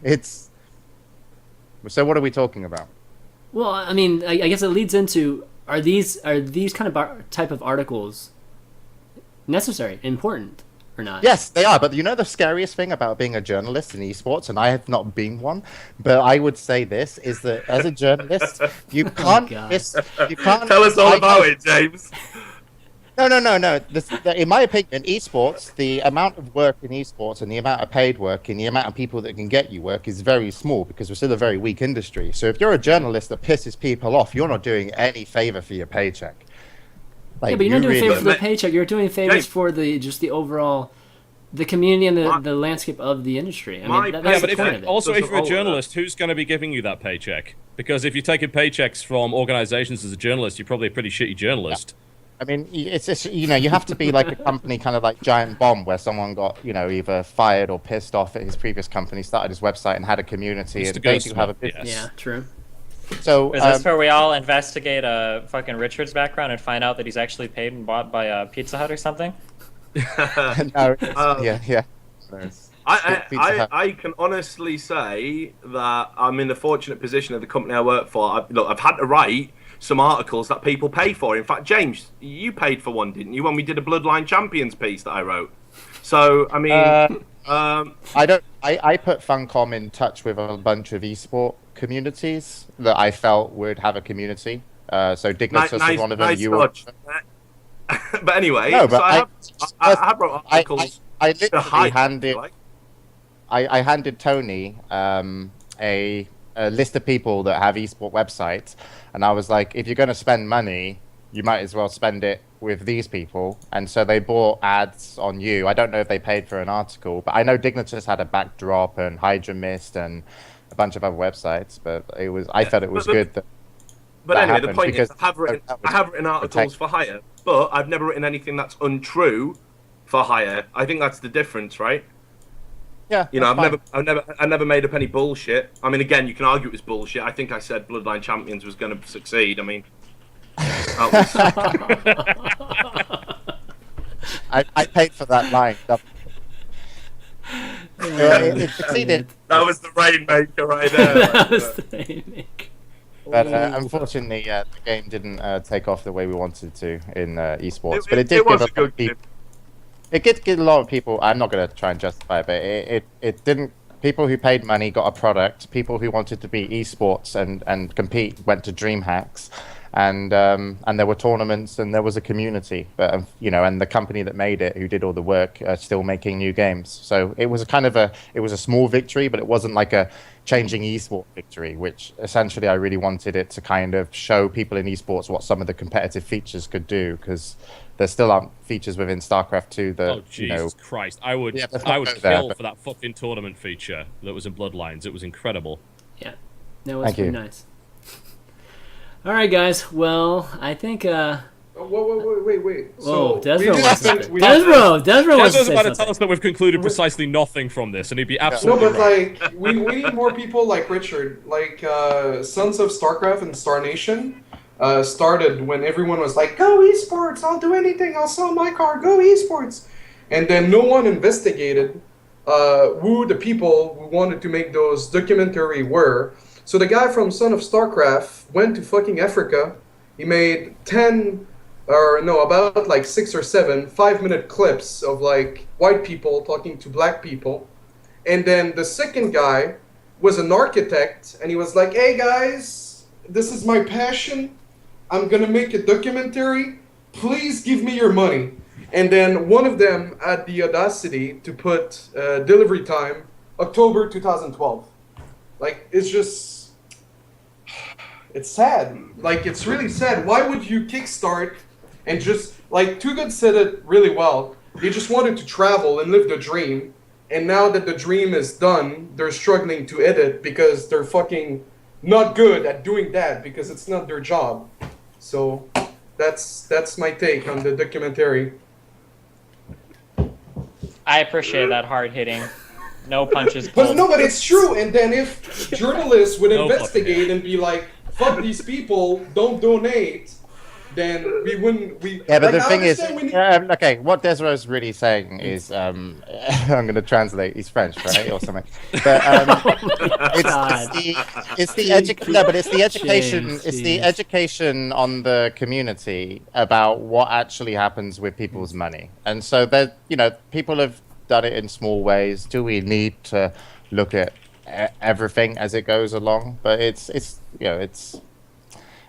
It's so. What are we talking about? Well, I mean, I guess it leads into are these kind of type of articles necessary, important, or not? Yes, they are. But the scariest thing about being a journalist in esports, and I have not been one, but I would say this is that as a journalist, you can't Tell us all about it, James. No. In my opinion, esports, the amount of work in esports and the amount of paid work and the amount of people that can get you work is very small because we're still a very weak industry. So if you're a journalist that pisses people off, you're not doing any favor for your paycheck. Like, yeah, but you're not doing favors for the paycheck. You're doing favors for the overall, the community and the landscape of the industry. I mean, that's the point of it. Also, if you're a journalist, who's going to be giving you that paycheck? Because if you're taking paychecks from organizations as a journalist, you're probably a pretty shitty journalist. Yeah. I mean, it's just, you have to be like a company kind of like Giant Bomb, where someone got, either fired or pissed off at his previous company, started his website and had a community, and they do have a business. Yeah, true. So is this where we all investigate fucking Richard's background and find out that he's actually paid and bought by Pizza Hut or something? No, yeah. I can honestly say that I'm in the fortunate position of the company I work for. I've had to write some articles that people pay for. In fact, James, you paid for one, didn't you, when we did a Bloodline Champions piece that I wrote? So, I mean... I put Funcom in touch with a bunch of eSport communities that I felt would have a community. So Dignitas was one of them. Nice dodge. But anyway, I have wrote articles. I literally handed... I handed Tony a list of people that have eSport websites, and I was like, if you're going to spend money, you might as well spend it with these people. And so they bought ads on you. I don't know if they paid for an article, but I know Dignitas had a backdrop and Hydra Mist and a bunch of other websites, but I felt it was good that. But anyway, the point is, I have written articles for hire, but I've never written anything that's untrue for hire. I think that's the difference, right? Yeah, I've never made up any bullshit. I mean, again, you can argue it was bullshit. I think I said Bloodline Champions was going to succeed. I mean, I paid for that line. It succeeded. That was the rainmaker right there. That was the rainmaker. But unfortunately, the game didn't take off the way we wanted to in esports. But it did give a good people. It did get a lot of people. I'm not going to try and justify it, but it didn't. People who paid money got a product. People who wanted to be esports and compete went to DreamHacks, and there were tournaments and there was a community. But and the company that made it, who did all the work, are still making new games. So it was a small victory, but it wasn't like a changing esport victory, which essentially I really wanted it to kind of show people in esports what some of the competitive features could do, because there still aren't features within StarCraft 2 that, oh, Jesus Christ. I would kill for that fucking tournament feature that was in Bloodlines. It was incredible. Yeah. That was pretty nice. All right, guys. Well, I think... Wait. So desRow wants to say desRow's about to tell us that we've concluded precisely nothing from this, and he'd be absolutely right. Like, we need more people like Richard, like Sons of StarCraft and Star Nation. Started when everyone was like, go esports, I'll do anything, I'll sell my car, go esports. And then no one investigated who the people who wanted to make those documentary were. So the guy from Son of StarCraft went to fucking Africa. He made about like 6 or 7 5-minute clips of like white people talking to black people. And then the second guy was an architect, and he was like, hey guys, this is my passion. I'm going to make a documentary. Please give me your money. And then one of them had the audacity to put delivery time, October 2012. Like, it's just... It's sad. Like, it's really sad. Why would you kickstart and just... Like, Too Good said it really well. They just wanted to travel and live the dream. And now that the dream is done, they're struggling to edit because they're fucking not good at doing that because it's not their job. So that's my take on the documentary. I appreciate that hard hitting. No punches pulled. But it's true. And then if journalists would investigate and be like, fuck these people, don't donate, then we wouldn't... Yeah, but the thing is... okay, what desRow is really saying is... I'm going to translate. He's French, right? Or something. But it's the education... It's the education on the community about what actually happens with people's money. And so, people have done it in small ways. Do we need to look at everything as it goes along? But it's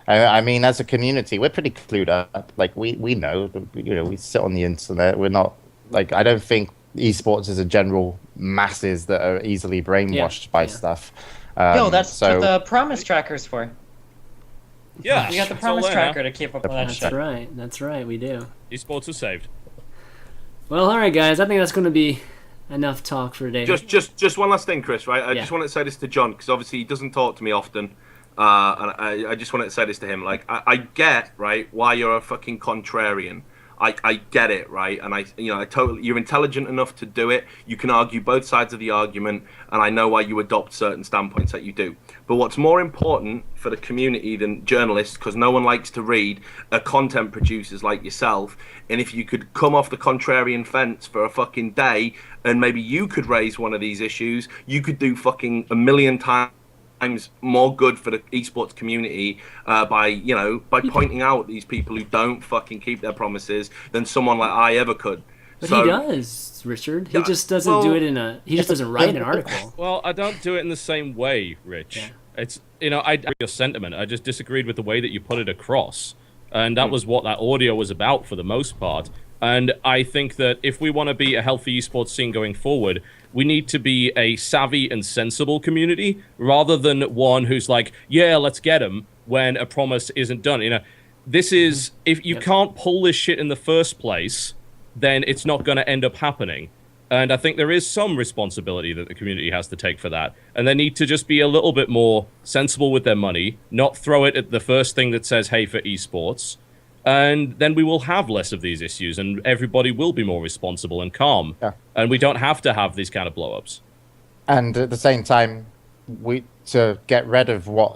I mean, as a community, we're pretty clued up. Like we know, we sit on the internet. We're not like I don't think esports is a general masses that are easily brainwashed by stuff. Yo, that's what the promise tracker's for. Yeah, you got the promise tracker to keep up with that shit. That's right, we do. Esports are saved. Well, all right, guys. I think that's going to be enough talk for today. Just one last thing, Chris. Right, I just wanted to say this to John because obviously he doesn't talk to me often, and I just wanted to say this to him. Like, I get right why you're a fucking contrarian. I get it, right? And I totally, you're intelligent enough to do it. You can argue both sides of the argument, and I know why you adopt certain standpoints that you do. But what's more important for the community than journalists, because no one likes to read, are content producers like yourself. And if you could come off the contrarian fence for a fucking day, and maybe you could raise one of these issues, you could do fucking a million times more good for the esports community by pointing out these people who don't fucking keep their promises than someone like I ever could. But he does, Richard. He just doesn't do it he just doesn't write an article. Well, I don't do it in the same way, Rich. Yeah. It's I agree with your sentiment. I just disagreed with the way that you put it across, and that was what that audio was about for the most part. And I think that if we want to be a healthy esports scene going forward, we need to be a savvy and sensible community rather than one who's like, yeah, let's get them when a promise isn't done. This is, if you can't pull this shit in the first place, then it's not going to end up happening. And I think there is some responsibility that the community has to take for that. And they need to just be a little bit more sensible with their money, not throw it at the first thing that says, hey, for esports. And then we will have less of these issues, and everybody will be more responsible and calm. Yeah. And we don't have to have these kind of blow-ups. And at the same time, to get rid of what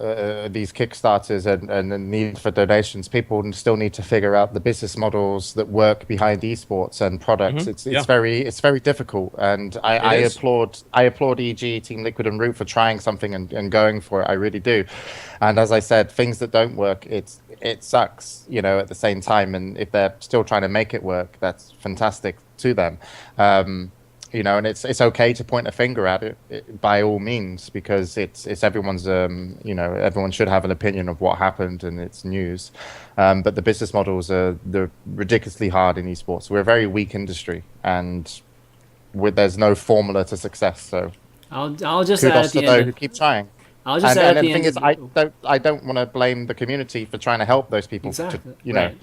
these Kickstarters and the need for donations, people still need to figure out the business models that work behind esports and products. Mm-hmm. It's very difficult, and I applaud EG, Team Liquid, and Root for trying something and going for it. I really do. And as I said, things that don't work, it sucks, at the same time. And if they're still trying to make it work, that's fantastic to them. And it's okay to point a finger at it by all means, because it's everyone's, everyone should have an opinion of what happened and it's news. But the business models they're ridiculously hard in esports. We're a very weak industry, and there's no formula to success. So I'll just add at the end. Who keep trying. I'll just add at the end. And the thing is, I don't want to blame the community for trying to help those people. Exactly. Right.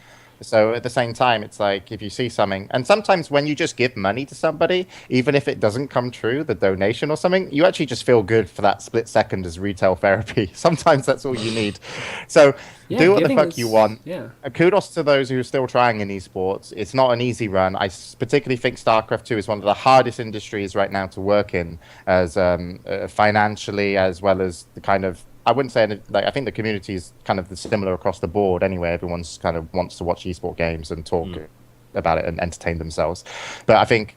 So at the same time, it's like if you see something, and sometimes when you just give money to somebody, even if it doesn't come true, the donation or something, you actually just feel good for that split second as retail therapy. Sometimes that's all you need. So do what the fuck you want. Yeah. Kudos to those who are still trying in esports. It's not an easy run. I particularly think StarCraft 2 is one of the hardest industries right now to work in, as financially as well as the kind of. I wouldn't say I think the community is kind of similar across the board anyway. Everyone's kind of wants to watch esport games and talk about it and entertain themselves. But I think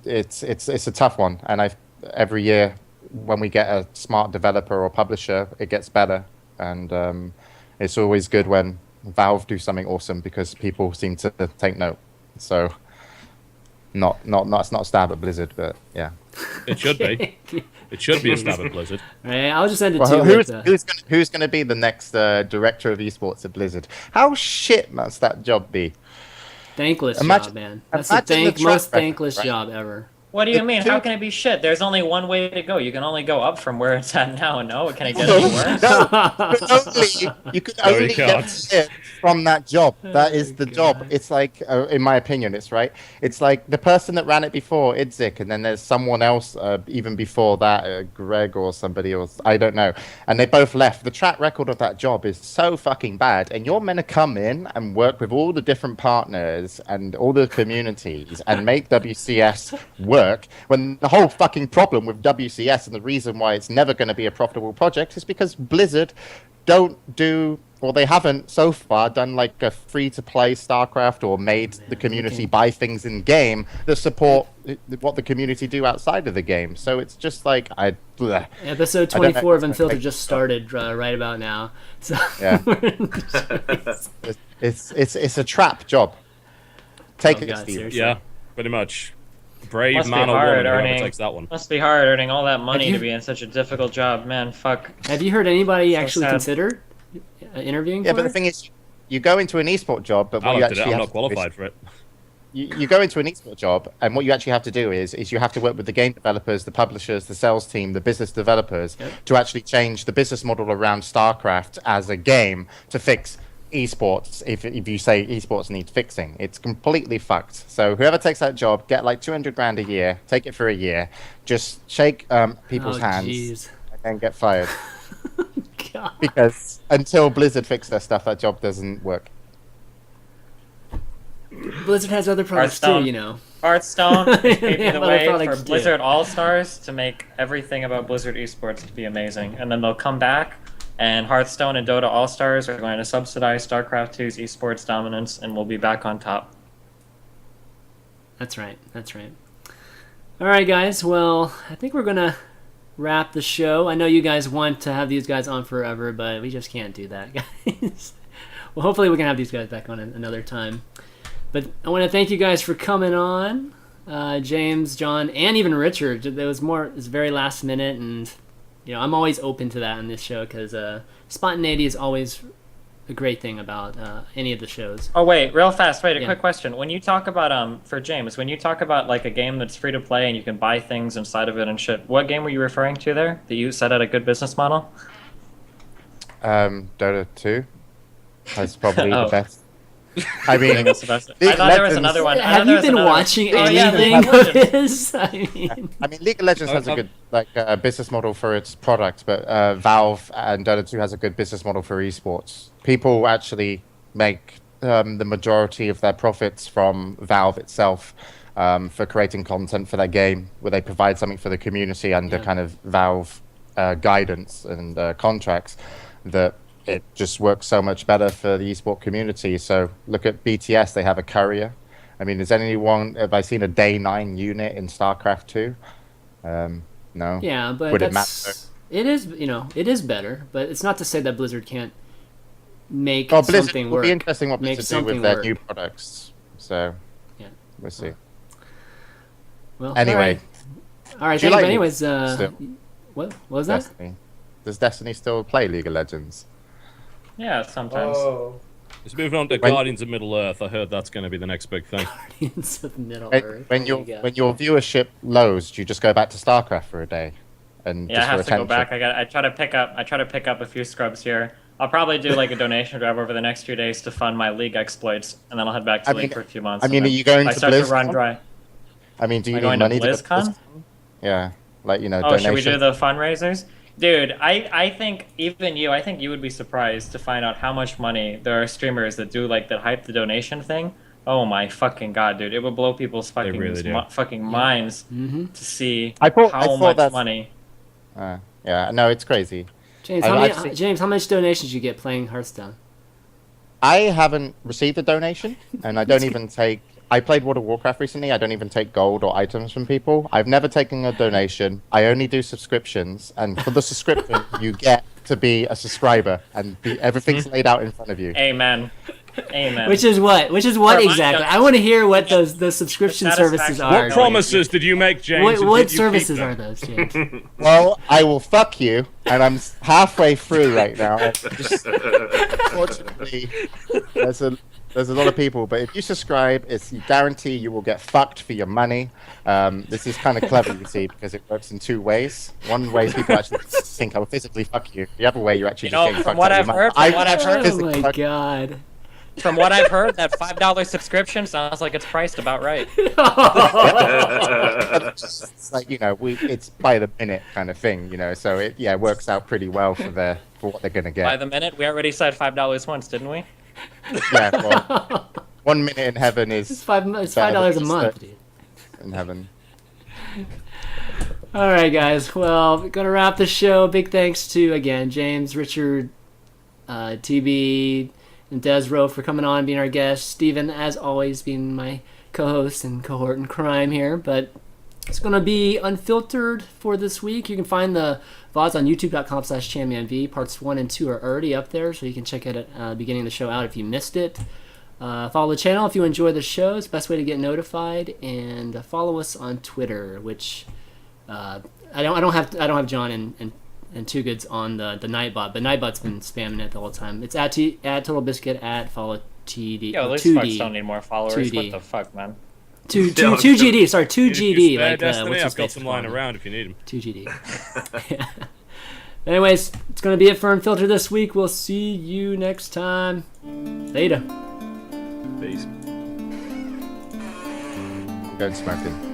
it's a tough one, and every year when we get a smart developer or publisher, it gets better, and it's always good when Valve do something awesome because people seem to take note. So not it's not a stab at Blizzard, but yeah, it should be. It should be a stab at Blizzard. Right, I'll just end it too. Who's going to be the next director of esports at Blizzard? How shit must that job be? Thankless job, man. That's the most thankless job ever. What do you mean? How can it be shit? There's only one way to go. You can only go up from where it's at now. No, can it get any worse? You can only get shit from that job. That is the job. It's like, in my opinion, it's right. It's like the person that ran it before, Idzik, and then there's someone else even before that, Greg or somebody else. I don't know. And they both left. The track record of that job is so fucking bad. And you're meant to come in and work with all the different partners and all the communities and make WCS work, when the whole fucking problem with WCS and the reason why it's never going to be a profitable project is because Blizzard they haven't so far done like a free-to-play StarCraft or made the community buy things in game that support what the community do outside of the game. So it's just like episode 24 of Unfiltered just started right about now. So yeah, it's a trap job. Take it, Steve. Seriously. Yeah, pretty much. Brave man or woman, whoever takes that one. Must be hard earning all that money to be in such a difficult job, man. Fuck. Have you heard anybody actually consider interviewing Yeah, for? but the thing is, you go into an eSport job, but what you actually I'm have not qualified for it. You go into an eSport job, and what you actually have to do is you have to work with the game developers, the publishers, the sales team, the business developers to actually change the business model around StarCraft as a game to fix esports. If you say esports needs fixing, it's completely fucked. So whoever takes that job, get like 200 grand a year, take it for a year, just shake people's hands, and then get fired. God. Because until Blizzard fix their stuff, that job doesn't work. Blizzard has other products too, you know. Hearthstone is paving the way for too. Blizzard All-Stars to make everything about Blizzard esports to be amazing. And then they'll come back, and Hearthstone and Dota All-Stars are going to subsidize StarCraft 2's esports dominance, and we'll be back on top. That's right. That's right. All right, guys. Well, I think we're going to wrap the show. I know you guys want to have these guys on forever, but we just can't do that, guys. Well, hopefully we can have these guys back on another time. But I want to thank you guys for coming on, James, John, and even Richard. It was very last minute, and you know I'm always open to that on this show because spontaneity is always a great thing about any of the shows. Oh wait, real fast. Wait, a quick question. When you talk about for James, when you talk about like a game that's free to play and you can buy things inside of it and shit, what game were you referring to there? That you said had a good business model? Dota 2. That's probably the best. I mean, I thought there was another one. Have you been watching anything of his? I mean, League of Legends has a good business model for its product, but Valve and Dota 2 has a good business model for esports. People actually make the majority of their profits from Valve itself for creating content for their game, where they provide something for the community under kind of Valve guidance and contracts that it just works so much better for the esport community. So look at BTS, they have a courier. I mean, have I seen a day 9 unit in StarCraft 2? No. Yeah, but would it matter? It is better, but it's not to say that Blizzard can't make something work. It'll be interesting what Blizzard do with their new products. So, yeah, we'll see. Well, anyway. All right, anyways, what was that? Destiny. Does Destiny still play League of Legends? Yeah, sometimes. Oh. Just moving on to Guardians of Middle-earth. I heard that's going to be the next big thing. Guardians of Middle-earth. When your viewership lows, do you just go back to StarCraft for a day? And yeah, I have to go back. I try to pick up a few scrubs here. I'll probably do like a donation drive over the next few days to fund my League exploits, and then I'll head back to League for a few months. I mean, are you going to start BlizzCon? To run dry. I mean, do you need money to BlizzCon? Yeah, donation. Should we do the fundraisers? Dude, I think you would be surprised to find out how much money there are streamers that do that hype the donation thing. Oh my fucking god, dude! It would blow people's fucking minds to see how much money. Yeah, no, it's crazy. James, how much donations you get playing Hearthstone? I haven't received a donation, and I don't even take. I played World of Warcraft recently. I don't even take gold or items from people. I've never taken a donation. I only do subscriptions, and for the subscription, you get to be a subscriber, and everything's laid out in front of you. Amen. Which is what exactly? I want to hear what those subscription services are. What promises did you make, James? What services are those, James? Well, I will fuck you, and I'm halfway through right now. Unfortunately, there's a lot of people, but if you subscribe, it's guarantee you will get fucked for your money. This is kind of clever, you see, because it works in two ways. One way, people actually think I will physically fuck you. The other way, you're actually just getting fucked. Oh my god. From what I've heard, that $5 subscription sounds like it's priced about right. It's like, it's by the minute kind of thing, so it works out pretty well for what they're going to get. By the minute? We already said $5 once, didn't we? Yeah, well, 1 minute in heaven is... It's $5 a month, dude. In heaven. All right, guys. Well, we're going to wrap the show. Big thanks to, again, James, Richard, TB, and desRow for coming on and being our guest. Steven, as always, being my co-host and cohort in crime here. But it's going to be Unfiltered for this week. You can find the VODs on youtube.com/ChanManV. Parts 1 and 2 are already up there, so you can check it at beginning of the show out if you missed it. Follow the channel if you enjoy the show. It's the best way to get notified. And follow us on Twitter, which I don't have John and and Too Good's on the Nightbot, but Nightbot's been spamming it the whole time. It's at Totalbiscuit at follow TD. Yo, these 2D. fucks don't need more followers. 2D. What the fuck, man? 2GD. Sorry, 2GD. Like Destiny, I've got some lying around if you need them. 2GD. Yeah. Anyways, it's gonna be it for Unfiltered this week. We'll see you next time. Later. Peace. Going smoking.